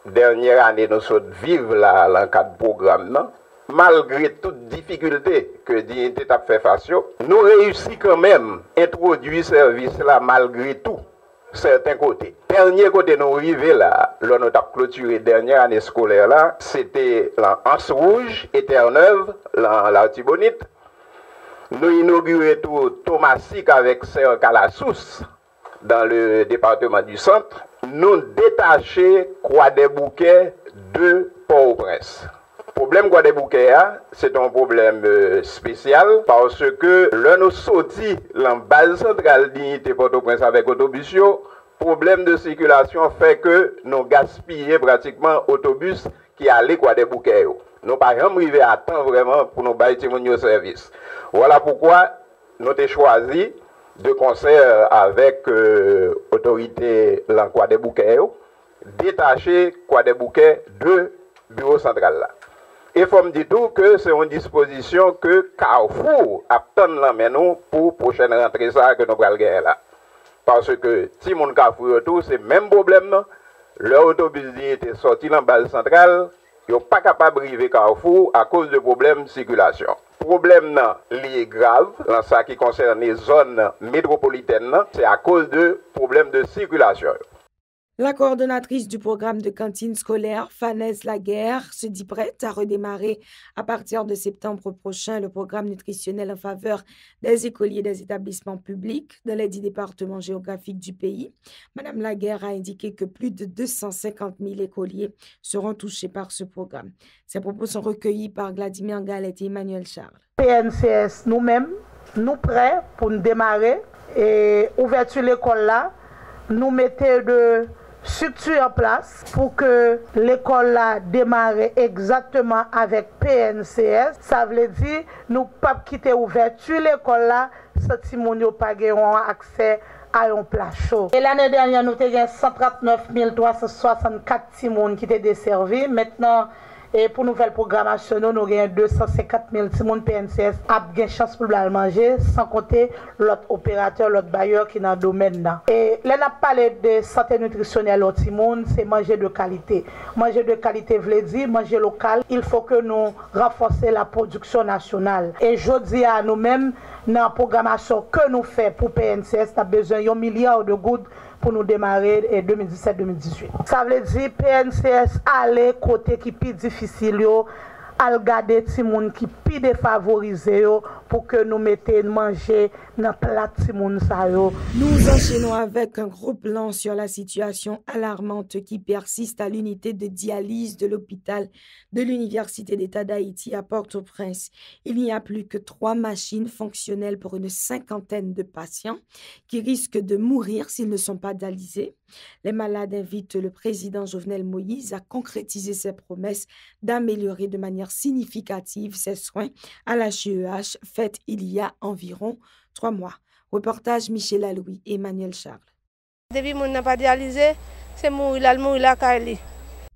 dernière année, nous sommes vivre dans le cadre programme, malgré toute difficulté que Dignité a fait face, nous réussissons quand même à introduire ce service là malgré tout. Certains côtés. Dernier côté nous arrivé là, nous avons clôturé dernière année scolaire là, c'était l'Anse Rouge et Terre-Neuve, l'Artibonite. Nous inauguré tout Thomassic avec Sœur Calassous dans le département du centre. Nous détaché Croix-des-Bouquets de Port-au-Prince. Le problème Croix-des-Bouquets, c'est un problème spécial parce que là nous sortis la base centrale Dignité Port-au-Prince avec autobus, problème de circulation fait que nous gaspillons pratiquement autobus qui allaient Croix-des-Bouquets. Nous pas jamais arrivé à temps vraiment pour nous bailler au service. Voilà pourquoi nous avons choisi de concert avec autorité la Croix-des-Bouquets détacher Croix-des-Bouquets de bureau central là. Et il faut me dire tout que c'est une disposition que Carrefour attend là nous pour prochaine rentrée ça que nous allons gagner là. Parce que si mon Carrefour tout c'est même problème non. Leur autobus était sorti dans la base centrale, ils sont pas capable d'arriver Carrefour à cause de problèmes de circulation. Problème non lié grave dans ça qui concerne les zones métropolitaines, c'est à cause de problèmes de circulation.
La coordonnatrice du programme de cantine scolaire, Fanès Laguerre, se dit prête à redémarrer à partir de septembre prochain le programme nutritionnel en faveur des écoliers des établissements publics dans les 10 départements géographiques du pays. Madame Laguerre a indiqué que plus de 250 000 écoliers seront touchés par ce programme. Ces propos sont recueillis par Vladimir Galette et Emmanuel Charles.
PNCS, nous-mêmes, nous prêts pour nous démarrer et ouverture l'école là, nous mettons de structure en place pour que l'école là démarre exactement avec PNCS. Ça veut dire nous pas quitter ouverture l'école là sans que nous n'ayons pas accès à un plat chaud. Et l'année dernière, nous avons 139 364 Timon qui étaient desservis. Maintenant, et pour nouvelle programmation, nous avons 250 000 Timon PNCS a bien chance pour le manger, sans compter l'autre opérateur, l'autre bailleur qui est dans le domaine là. Et là, on a parlé de santé nutritionnelle au Timon, c'est manger de qualité. Manger de qualité veut dire manger local. Il faut que nous renforcions la production nationale. Et je dis à nous-mêmes, dans la programmation que nous faisons pour PNCS, nous avons besoin de 1 milliard de gouttes pour nous démarrer en 2017-2018. Ça veut dire PNCS aller côté qui est plus difficile, à regarder les gens qui sont plus défavorisés pour que nous mettions manger dans le plat de gens.
Nous enchaînons avec un gros plan sur la situation alarmante qui persiste à l'unité de dialyse de l'hôpital de l'Université d'État d'Haïti à Port-au-Prince. Il n'y a plus que 3 machines fonctionnelles pour une 50aine de patients qui risquent de mourir s'ils ne sont pas dialysés. Les malades invitent le président Jovenel Moïse à concrétiser ses promesses d'améliorer de manière significative ses soins à la HEH faite il y a environ 3 mois. Reportage Michel Aloui et Emmanuel Charles.
Depuis qu'on n'a pas dialysé, c'est mourir là, Kali.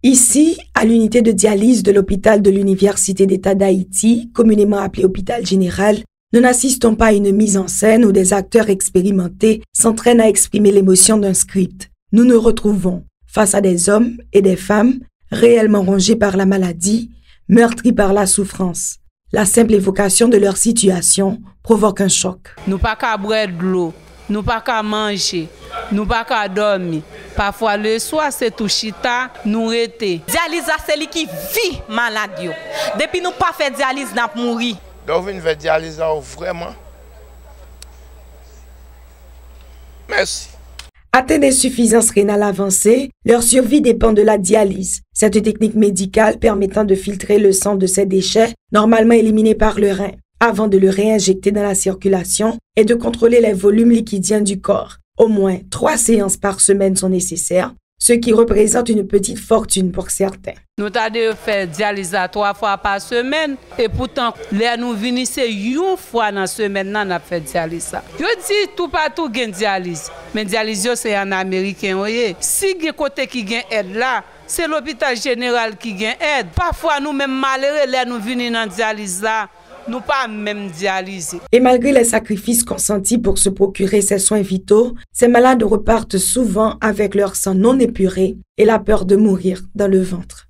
Ici, à l'unité de dialyse de l'hôpital de l'Université d'État d'Haïti, communément appelé hôpital général, nous n'assistons pas à une mise en scène où des acteurs expérimentés s'entraînent à exprimer l'émotion d'un script. Nous nous retrouvons face à des hommes et des femmes réellement rongés par la maladie, meurtris par la souffrance. La simple évocation de leur situation provoque un choc.
Nous pas qu'à boire de l'eau, nous pas qu'à manger, nous pas qu'à dormir. Parfois le soir c'est tout chita, nous rete.
Dialyse c'est lui qui vit malade. Depuis nous pas fait dialyse n'a mourir.
Donc vous faites dialyse vraiment. Merci.
Atteint d'insuffisance rénale avancée, leur survie dépend de la dialyse. Cette technique médicale permettant de filtrer le sang de ces déchets, normalement éliminés par le rein, avant de le réinjecter dans la circulation et de contrôler les volumes liquidiens du corps. Au moins 3 séances par semaine sont nécessaires ce qui représente une petite fortune pour certains.
Nous avons fait dialyse 3 fois par semaine et pourtant, nous venons une fois dans la semaine, nous avons fait dialyse. Je dis tout partout qu'il y a une dialyse, mais dialyse c'est en américain. Si il y a côté qui gagne aide là, c'est l'hôpital général qui gagne aide. Parfois, nous-mêmes malheureux, nous venons dans la dialyse là. Nous pas même dialysés.
Et malgré les sacrifices consentis pour se procurer ces soins vitaux, ces malades repartent souvent avec leur sang non épuré et la peur de mourir dans le ventre.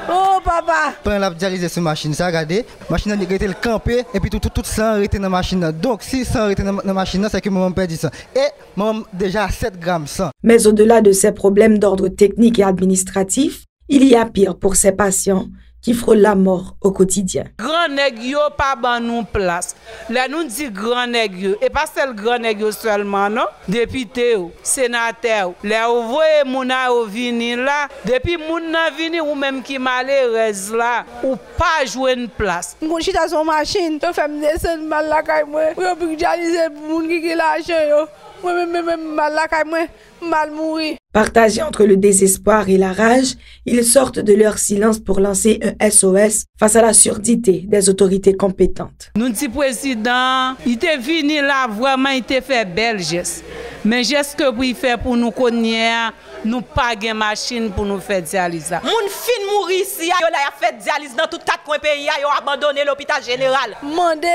Oh papa! Pendant la dialyse sur machine, ça regardez, machine a été le campé et puis tout sang arrêté dans la machine. Donc si sang arrêté dans la machine, c'est que maman perd du sang. Et maman déjà 7 grammes sang.
Mais au-delà de ces problèmes d'ordre technique et administratif, il y a pire pour ces patients qui frôlent la mort au quotidien.
Grand nèg yo pas ban nous place. Là nous dit grand nèg yo et pas seul grand nèg yo seulement non, député ou sénateur. Là vous voyez moun a vini là, depuis moun nan vini ou même qui malheureuse là ou pas jouer une place.
Mon chita son machine, to fait me descendre mal la kay moi. Yo pour dialyser moun qui l'argent yo. Moi même mal la kay moi, mal mourir.
Partagés entre le désespoir et la rage, ils sortent de leur silence pour lancer un SOS face à la surdité des autorités compétentes.
Nous dit président, il était venu là vraiment, il était fait bel geste. Mais geste que vous fait pour nous connaître, nous pas de machine pour nous faire dialyse.
Moun fin mourir ici, yo la fait dialyse dans tout 4 coins pays, yo abandonné l'hôpital général.
Mandé,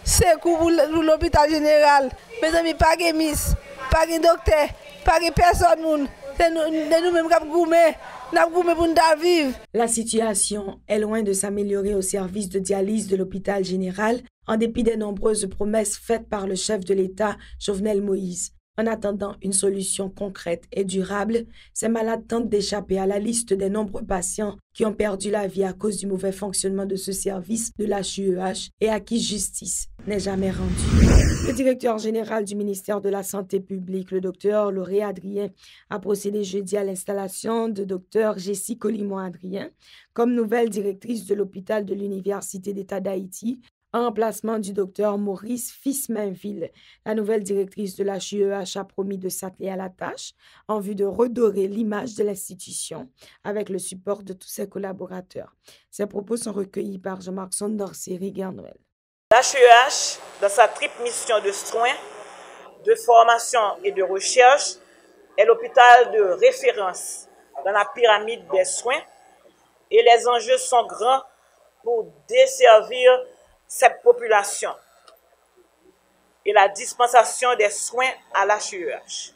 c'est pour l'hôpital général. Mes amis, pas de miss, pas de docteur, pas de personne moun.
La situation est loin de s'améliorer au service de dialyse de l'hôpital général, en dépit des nombreuses promesses faites par le chef de l'État, Jovenel Moïse. En attendant une solution concrète et durable, ces malades tentent d'échapper à la liste des nombreux patients qui ont perdu la vie à cause du mauvais fonctionnement de ce service de l'HUEH et à qui justice n'est jamais rendue. Le directeur général du ministère de la Santé publique, le docteur Lauré Adrien, a procédé jeudi à l'installation de docteur Jessie Colimont-Adrien comme nouvelle directrice de l'hôpital de l'Université d'État d'Haïti, en remplacement du docteur Maurice Fils-Mainville. La nouvelle directrice de la HUEH a promis de s'atteler à la tâche en vue de redorer l'image de l'institution avec le support de tous ses collaborateurs. Ces propos sont recueillis par Jean-Marc Sondorcé, Rigueur Noël.
La HUEH, dans sa triple mission de soins, de formation et de recherche, est l'hôpital de référence dans la pyramide des soins et les enjeux sont grands pour desservir cette population et la dispensation des soins à la HUEH.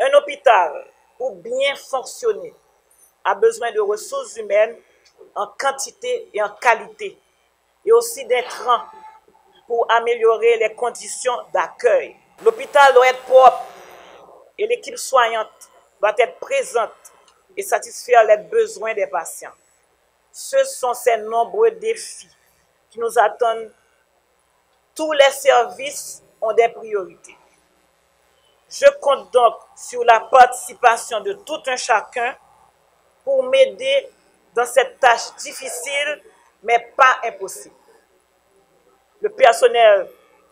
Un hôpital, pour bien fonctionner, a besoin de ressources humaines en quantité et en qualité, et aussi d'intrants pour améliorer les conditions d'accueil. L'hôpital doit être propre et l'équipe soignante doit être présente et satisfaire les besoins des patients. Ce sont ces nombreux défis qui nous attendent. Tous les services ont des priorités. Je compte donc sur la participation de tout un chacun pour m'aider dans cette tâche difficile, mais pas impossible. Le personnel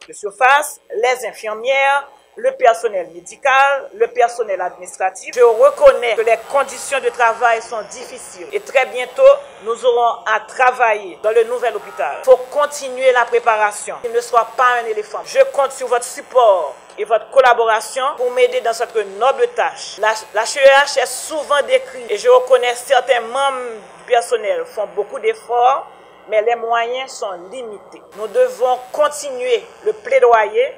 de surface, les infirmières, le personnel médical, le personnel administratif. Je reconnais que les conditions de travail sont difficiles et très bientôt, nous aurons à travailler dans le nouvel hôpital. Il faut continuer la préparation. Il ne soit pas un éléphant. Je compte sur votre support et votre collaboration pour m'aider dans cette noble tâche. La HUEH est souvent décrite et je reconnais certains membres du personnel font beaucoup d'efforts, mais les moyens sont limités. Nous devons continuer le plaidoyer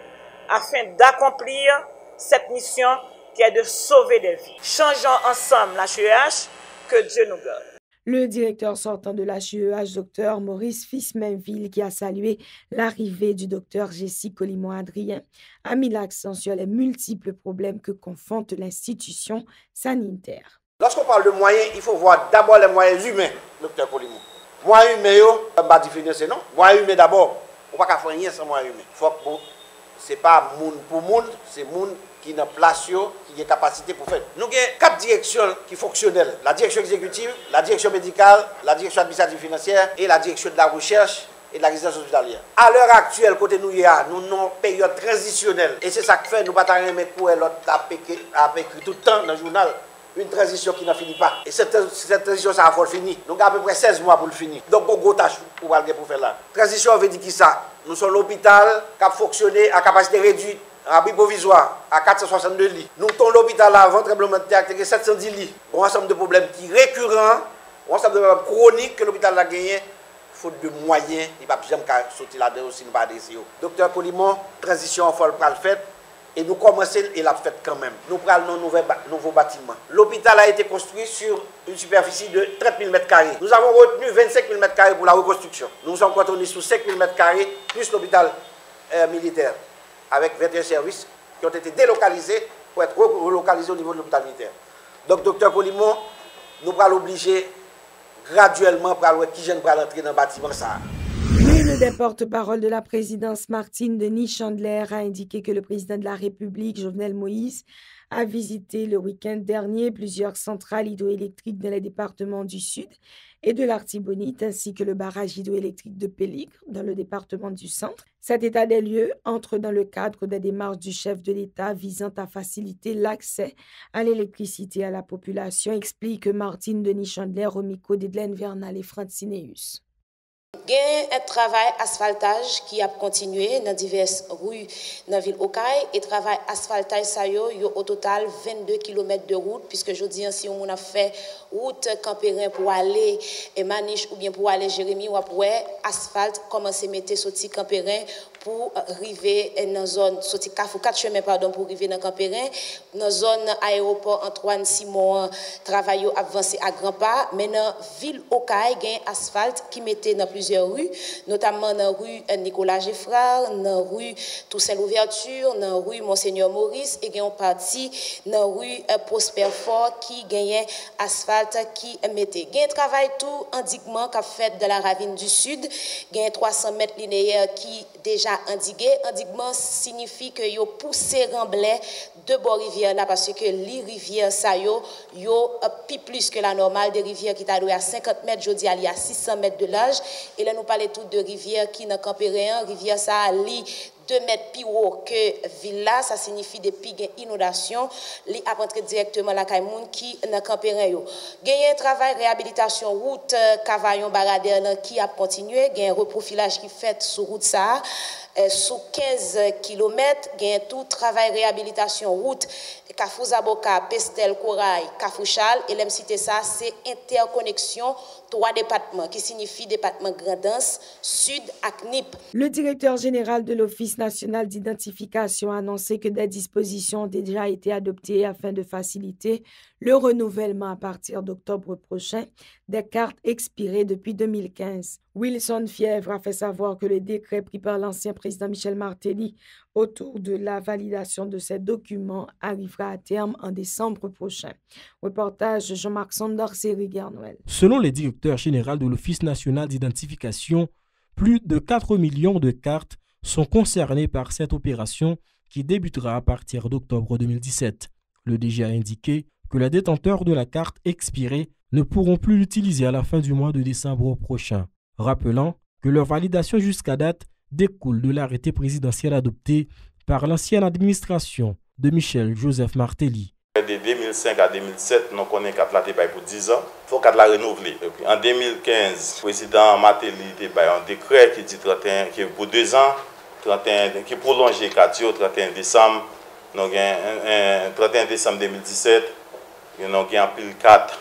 afin d'accomplir cette mission qui est de sauver des vies. Changeons ensemble la HUEH, que Dieu nous garde.
Le directeur sortant de la HUEH, Dr Maurice Fils-Mainville, qui a salué l'arrivée du Dr Jessie Colimont-Adrien, a mis l'accent sur les multiples problèmes que confronte l'institution sanitaire.
Lorsqu'on parle de moyens, il faut voir d'abord les moyens humains, Dr Colimont. Moyens humains, on va définir, non? Moyens humains d'abord. On ne peut pas faire rien sans moyens humains. Il faut c'est pas moun pour moun, c'est moun qui n'a place qui a capacité pour faire. Nous avons 4 directions qui fonctionnent. La direction exécutive, la direction médicale, la direction administrative financière et la direction de la recherche et de la résidence hospitalière. À l'heure actuelle, côté nous avons une période transitionnelle. Et c'est ça que fait, nous ne pouvons pas remettre pour l'autre à écrit tout le temps dans le journal. Une transition qui n'en finit pas. Et cette transition, ça va finir. Donc, à peu près 16 mois pour le finir. Donc, on a une tâche pour faire là. Transition, on veut dire qui ça? Nous sommes l'hôpital qui a fonctionné à capacité réduite, en abri provisoire, à 462 lits. Nous sommes l'hôpital avant le tremblement de terre, qui 710 lits. Un ensemble de problèmes qui sont récurrents, un ensemble de problèmes chroniques que l'hôpital a gagné. Faute de moyens, il ne va pas jamais sortir là-dedans si nous ne pas décider. Docteur Polimon, transition, il faut le faire. Et nous commençons et la fête quand même. Nous prenons un nouveau bâtiment. L'hôpital a été construit sur une superficie de 30 000 m². Nous avons retenu 25 000 m² pour la reconstruction. Nous sommes cantonnés sur 5 000 m² plus l'hôpital militaire, avec 21 services qui ont été délocalisés pour être relocalisés au niveau de l'hôpital militaire. Donc, docteur Polimon, nous allons l'obliger graduellement pour entrer dans le bâtiment.
L'une des porte-parole de la présidence, Martine Denis Chandler, a indiqué que le président de la République, Jovenel Moïse, a visité le week-end dernier plusieurs centrales hydroélectriques dans les départements du Sud et de l'Artibonite, ainsi que le barrage hydroélectrique de Péligre dans le département du Centre. Cet état des lieux entre dans le cadre des démarches du chef de l'État visant à faciliter l'accès à l'électricité à la population, explique Martine Denis Chandler au micro d'Edlaine Vernal et Francineus.
Il y a un travail asphaltage qui a continué dans diverses rues dans la ville Okaï et travail asphaltage ça y a au total 22 km de route puisque je dis si on a fait route Campérin pour aller et Maniche ou bien pour aller Jérémy ou après asphalte commencer mettre sorti Campérin pour arriver dans zone sorti 4 chemins pardon pour arriver dans Campérin dans zone aéroport Antoine Simon travail avancé à grands pas mais dans ville Okaï il y a asphalte qui mettait dans plusieurs rues, notamment dans la rue Nicolas Geffrard, dans la rue Toussaint Louverture, dans la rue Monseigneur Maurice, et il y a une partie dans la rue Prosper Fort qui gagne asphalte qui mettait. Il y a un travail tout endiguement qu'a fait de la ravine du Sud, il y a 300 mètres linéaires qui déjà endigué. Endiguement signifie que yo poussé remblai de bord rivière là parce que les rivières ça yo plus que la normale des rivières qui t'a à 50 mètres, je dis à 600 mètres de large. Et là, nous parlons tout de rivière qui dans Campérin, rivière ça ali 2 mètres plus haut que Villa, ça signifie depuis une inondation, li a rentré directement la Kaimoun qui dans Campérin yo. Gagné un travail réhabilitation route Cavaillon Baradère qui a continué, gagné un reprofilage qui fait sur route ça sous 15 km, gagné tout travail réhabilitation route Kafou Zaboka, Pestel, Corail, Kafouchal et l'aime citer ça, c'est interconnexion 3 départements qui signifie département Grandance, Sud et NIP.
Le directeur général de l'Office national d'identification a annoncé que des dispositions ont déjà été adoptées afin de faciliter le renouvellement à partir d'octobre prochain des cartes expirées depuis 2015. Wilson Fièvre a fait savoir que le décret pris par l'ancien président Michel Martelly autour de la validation de ces documents arrivera à terme en décembre prochain. Reportage de Jean-Marc Sondor, série Guernoël.
Selon le directeur général de l'Office national d'identification, plus de 4 millions de cartes sont concernées par cette opération qui débutera à partir d'octobre 2017. Le DG a indiqué que les détenteurs de la carte expirée ne pourront plus l'utiliser à la fin du mois de décembre prochain, rappelant que leur validation jusqu'à date découle de l'arrêté présidentiel adopté par l'ancienne administration de Michel Joseph Martelly.
De 2005 à 2007, nous connaissons qu'à la pour 10 ans. Il faut qu'à la renouveler. En 2015, le président Martelly a un décret qui dit 31, qui est pour 2 ans, 31, qui prolonge 4 jours, 31 décembre. Nous avons 31 décembre 2017, nous avons un pile 4.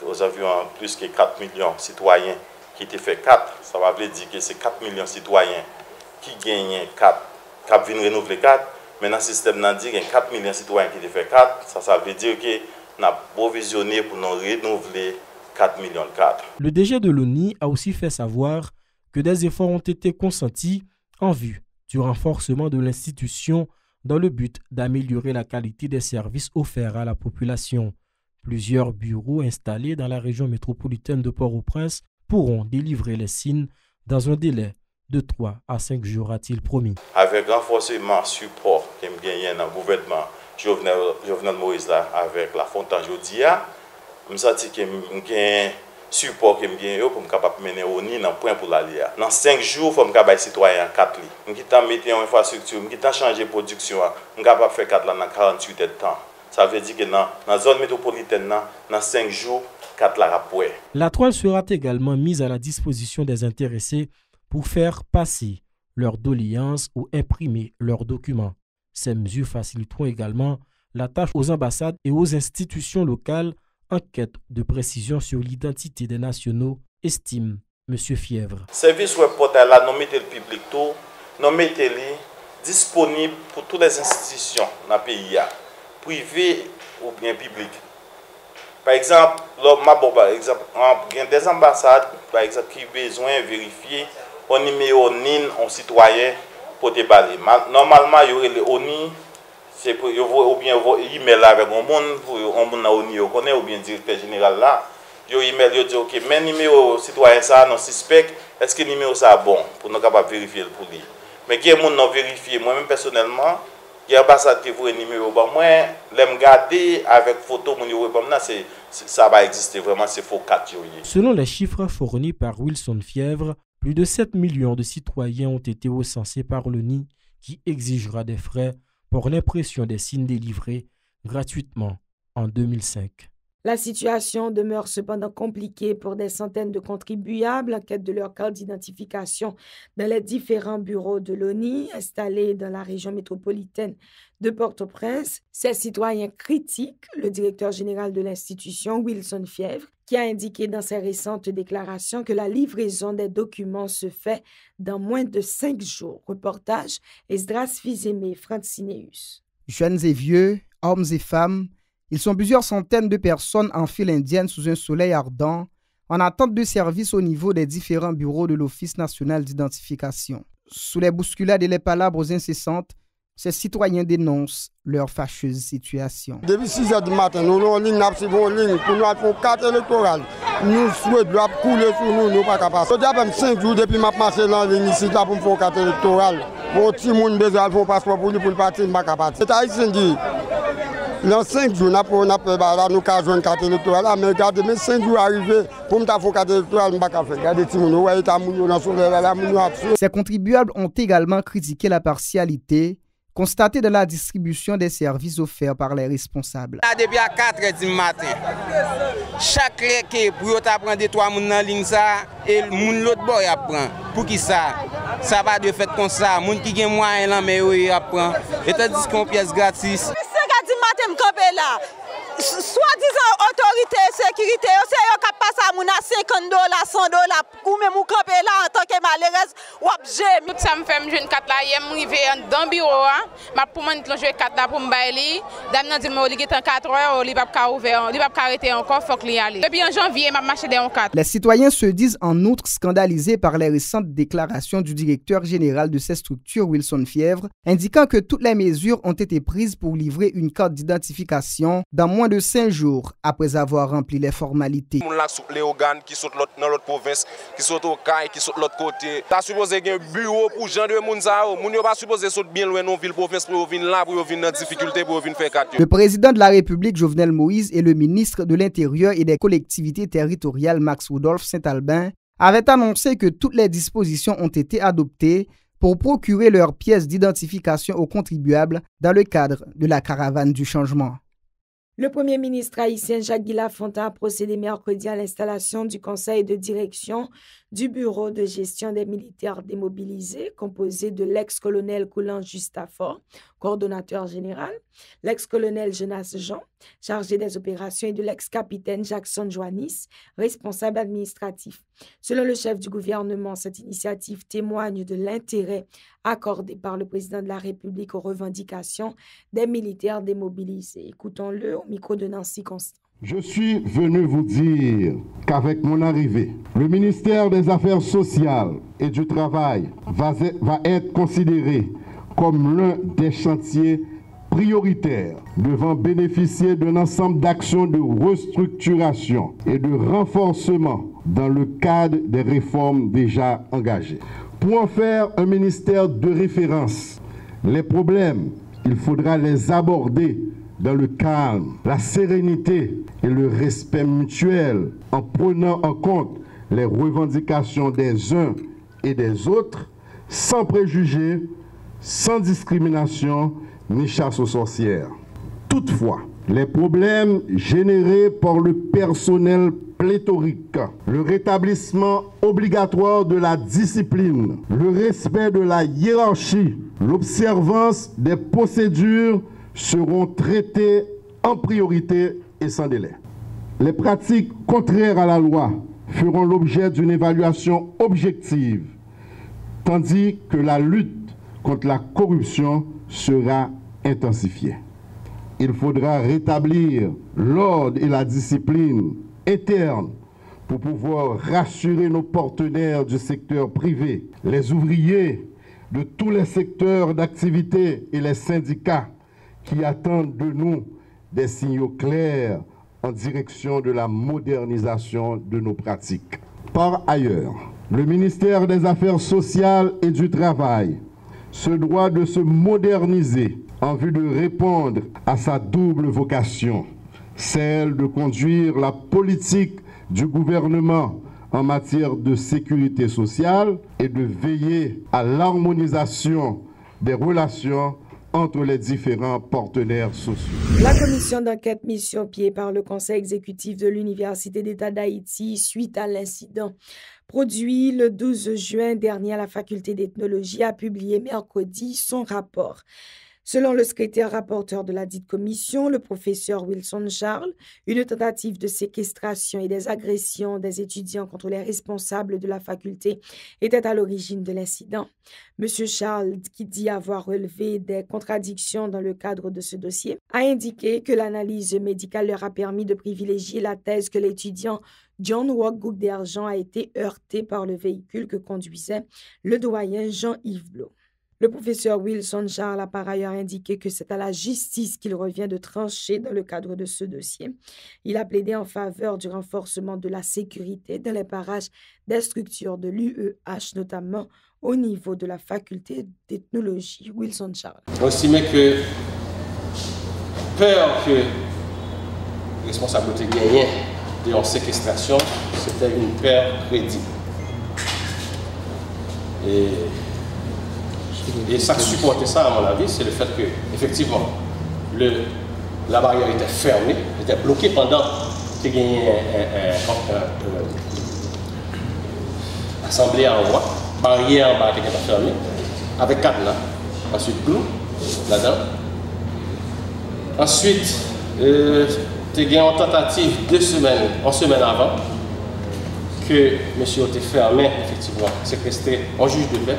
Nous avions plus que 4 millions de citoyens qui étaient fait 4. Ça va dire que c'est 4 millions de citoyens qui gagnent 4, qui viennent renouveler 4. Mais dans le système, on dit qu'il y a 4 millions de citoyens qui ont fait 4. Ça veut dire qu'on a provisionné pour nous renouveler 4 millions de 4.
Le DG de l'ONI a aussi fait savoir que des efforts ont été consentis en vue du renforcement de l'institution dans le but d'améliorer la qualité des services offerts à la population. Plusieurs bureaux installés dans la région métropolitaine de Port-au-Prince pourront délivrer les signes dans un délai de 3 à 5 jours, a-t-il promis.
Avec renforcement, support que je gagne dans le gouvernement Jovenel Moïse là, avec la Fontaine Jodia, je sens que je support que je gagne pour me capable mener au nid dans point pour l'aller. Dans 5 jours, il faut que je citoyen 4 lits. Je vais mettre en infrastructure, je vais changer de production, je vais capable faire 4 là dans 48 heures de temps. Ça veut dire que dans la zone métropolitaine, dans 5 jours, 4 là après.
La toile sera également mise à la disposition des intéressés pour faire passer leurs doléances ou imprimer leurs documents. Ces mesures faciliteront également la tâche aux ambassades et aux institutions locales en quête de précision sur l'identité des nationaux, estime M. Fièvre.
Service web portal là, nous mettons le public tout, nous mettons disponible pour toutes les institutions dans le pays, privées ou bien publiques. Par exemple, il y a des ambassades par exemple, qui ont besoin de vérifier au numéro NIN en citoyen pour te parler. Normalement, il y aurait le ONI, c'est pour ou bien email avec un monde pour un monde ONI connaît ou bien directeur général là, yo email yo dit OK, mais numéro citoyen ça non suspect, est-ce que numéro ça bon pour nous capable vérifier pour lui. Mais qui est monde non vérifié, moi même personnellement, il y a ambassade qui vous numéro ba moi, l'aime garder avec photo mon numéro ba là c'est ça va exister vraiment c'est faux 4 yo.
Selon les chiffres fournis par Wilson Fièvre, plus de 7 millions de citoyens ont été recensés par l'ONI qui exigera des frais pour l'impression des signes délivrés gratuitement en 2005.
La situation demeure cependant compliquée pour des centaines de contribuables en quête de leur carte d'identification dans les différents bureaux de l'ONI installés dans la région métropolitaine de Port-au-Prince. Ces citoyens critiquent le directeur général de l'institution, Wilson Fièvre, qui a indiqué dans ses récentes déclarations que la livraison des documents se fait dans moins de 5 jours. Reportage Esdras Fizeme, Francineus.
Jeunes et vieux, hommes et femmes, ils sont plusieurs centaines de personnes en file indienne sous un soleil ardent en attente de service au niveau des différents bureaux de l'Office national d'identification. Sous les bousculades et les palabres incessantes, ces citoyens dénoncent leur fâcheuse situation.
Depuis 6 heures du matin, nous avons une ligne pour nous faire une carte électorale. Nous souhaitons couler sur nous, nous pas capables. Je dis 5 jours depuis que je marche dans la ligne ici pour me faire une carte électorale. Pour tout le monde besoin de faire un passeport pour lui pour le parti, je ne suis pas capable. C'est haïtien dit. Dans 5 jours, nous avons joué une carte électorale, mais regardez, mais 5 jours arrivés, pour me faire une carte électorale, je ne peux pas faire. Regardez,
ces contribuables ont également critiqué la partialité constatée dans la distribution des services offerts par les responsables.
Depuis à 4 h du matin, chaque clé pour prendre 2-3 personnes dans la ligne, et l'autre boy apprend. Pour qui ça? Ça va de fait comme ça. Les gens qui ont moyen là, mais ils apprennent. Et tandis qu'on pièce gratis.
Là. Soi-disant autorité sécurité, c'est eux qui passent à mon $50, $100, ou même ou camper là en tant que malheureuse ou objet.
Tout ça me fait me jeune 4 là, hier m'arrivé dans bureau m'a pour moi jouer 4 là pour me bailler. Dame nan dit me li est en 4 heures, li pas ouvert, li pas arrêter encore, faut que li aller. Depuis en janvier m'a marché dans 4.
Les citoyens se disent en outre scandalisés par les récentes déclarations du directeur général de ces structures Wilson Fièvre, indiquant que toutes les mesures ont été prises pour livrer une carte d'identification dans moins de 5 jours après avoir rempli les formalités.
On l'a les organes qui sont dans l'autre province, qui sont au CAI, qui sont de l'autre côté. Tu as supposé qu'il y ait un bureau pour gens de Mounza. Moun yo pas supposé sauter bien loin dans ville province pour venir là, pour venir dans difficulté, pour venir faire carte.
Le président de la République, Jovenel Moïse, et le ministre de l'Intérieur et des collectivités territoriales, Max Rudolph Saint-Albin, avaient annoncé que toutes les dispositions ont été adoptées pour procurer leurs pièces d'identification aux contribuables dans le cadre de la caravane du changement.
Le premier ministre haïtien Jacques Lafontaine a procédé mercredi à l'installation du conseil de direction du bureau de gestion des militaires démobilisés, composé de l'ex-colonel Coulant Justafort, coordonnateur général, l'ex-colonel Jonas Jean, chargé des opérations, et de l'ex-capitaine Jackson Joannis, responsable administratif. Selon le chef du gouvernement, cette initiative témoigne de l'intérêt accordé par le président de la République aux revendications des militaires démobilisés. Écoutons-le au micro de Nancy Constant.
Je suis venu vous dire qu'avec mon arrivée, le ministère des Affaires sociales et du Travail va être considéré comme l'un des chantiers prioritaires devant bénéficier d'un ensemble d'actions de restructuration et de renforcement dans le cadre des réformes déjà engagées. Pour en faire un ministère de référence, les problèmes, il faudra les aborder dans le calme, la sérénité et le respect mutuel, en prenant en compte les revendications des uns et des autres, sans préjugés, sans discrimination ni chasse aux sorcières. Toutefois, les problèmes générés par le personnel pléthorique, le rétablissement obligatoire de la discipline, le respect de la hiérarchie, l'observance des procédures seront traités en priorité et sans délai. Les pratiques contraires à la loi feront l'objet d'une évaluation objective, tandis que la lutte contre la corruption sera intensifiée. Il faudra rétablir l'ordre et la discipline interne pour pouvoir rassurer nos partenaires du secteur privé, les ouvriers de tous les secteurs d'activité et les syndicats qui attendent de nous des signaux clairs en direction de la modernisation de nos pratiques. Par ailleurs, le ministère des Affaires sociales et du Travail se doit de se moderniser en vue de répondre à sa double vocation, celle de conduire la politique du gouvernement en matière de sécurité sociale et de veiller à l'harmonisation des relations entre les différents partenaires sociaux.
La commission d'enquête mise sur pied par le conseil exécutif de l'Université d'État d'Haïti suite à l'incident produit le 12 juin dernier à la faculté d'ethnologie a publié mercredi son rapport. Selon le secrétaire rapporteur de la dite commission, le professeur Wilson Charles, une tentative de séquestration et des agressions des étudiants contre les responsables de la faculté était à l'origine de l'incident. M. Charles, qui dit avoir relevé des contradictions dans le cadre de ce dossier, a indiqué que l'analyse médicale leur a permis de privilégier la thèse que l'étudiant John Woggouk d'Argent a été heurté par le véhicule que conduisait le doyen Jean-Yves Blot. Le professeur Wilson Charles a par ailleurs indiqué que c'est à la justice qu'il revient de trancher dans le cadre de ce dossier. Il a plaidé en faveur du renforcement de la sécurité dans les parages des structures de l'UEH, notamment au niveau de la faculté d'ethnologie. Wilson Charles.
On estimait que peur que les responsabilités gagnent de la séquestration, c'était une peur crédible. Et ça qui supportait ça, à mon avis, c'est le fait que, effectivement, la barrière était fermée, était bloquée pendant qu'il y avait une assemblée en haut, barrière en bas qui était fermée, avec cadenas, ensuite clou là-dedans. Ensuite, il y a eu une tentative en semaine avant, que monsieur était fermé, effectivement, séquestré en juge de paix.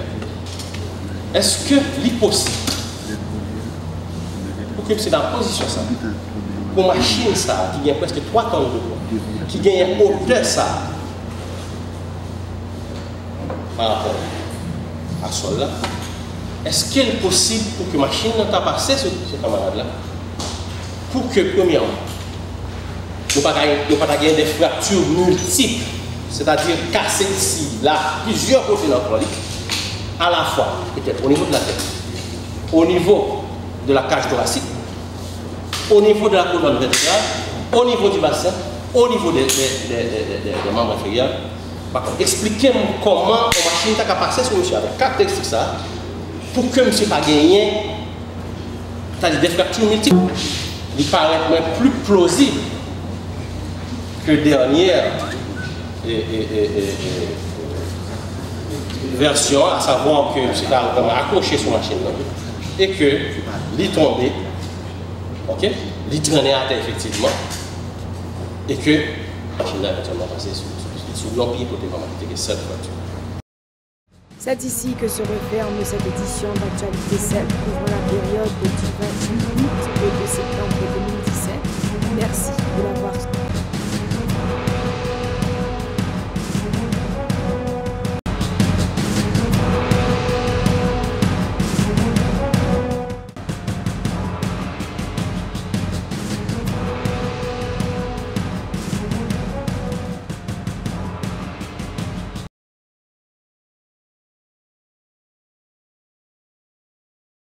Est-ce que l'impossible, pour que c'est dans la position ça, pour machine ça, qui gagne presque 3 tonnes de poids, qui gagne hauteur ça, par rapport à ce sol là, est-ce qu'il est possible pour que machine n'a pas passé ce camarade là, pour que premièrement, nous ne pas gagner des fractures multiples, c'est-à-dire casser ici, là, plusieurs côtés dans le corps, à la fois, peut-être au niveau de la tête, au niveau de la cage thoracique, au niveau de la colonne vertébrale, au niveau du bassin, au niveau des membres inférieurs. Par contre, expliquez-moi comment la machine a passé sur monsieur avec caractéristiques ça, pour que monsieur pas gagné, c'est-à-dire des fractures multiples. Il paraît plus plausible que dernière version, à savoir que c'est accroché sur la machine et que l'île tombé, ok, l'île traîné à terre effectivement, et que la machine a éventuellement passé sous l'empire pour te cette voiture.
C'est ici que se referme cette édition d'Actualité 7 couvrant la période de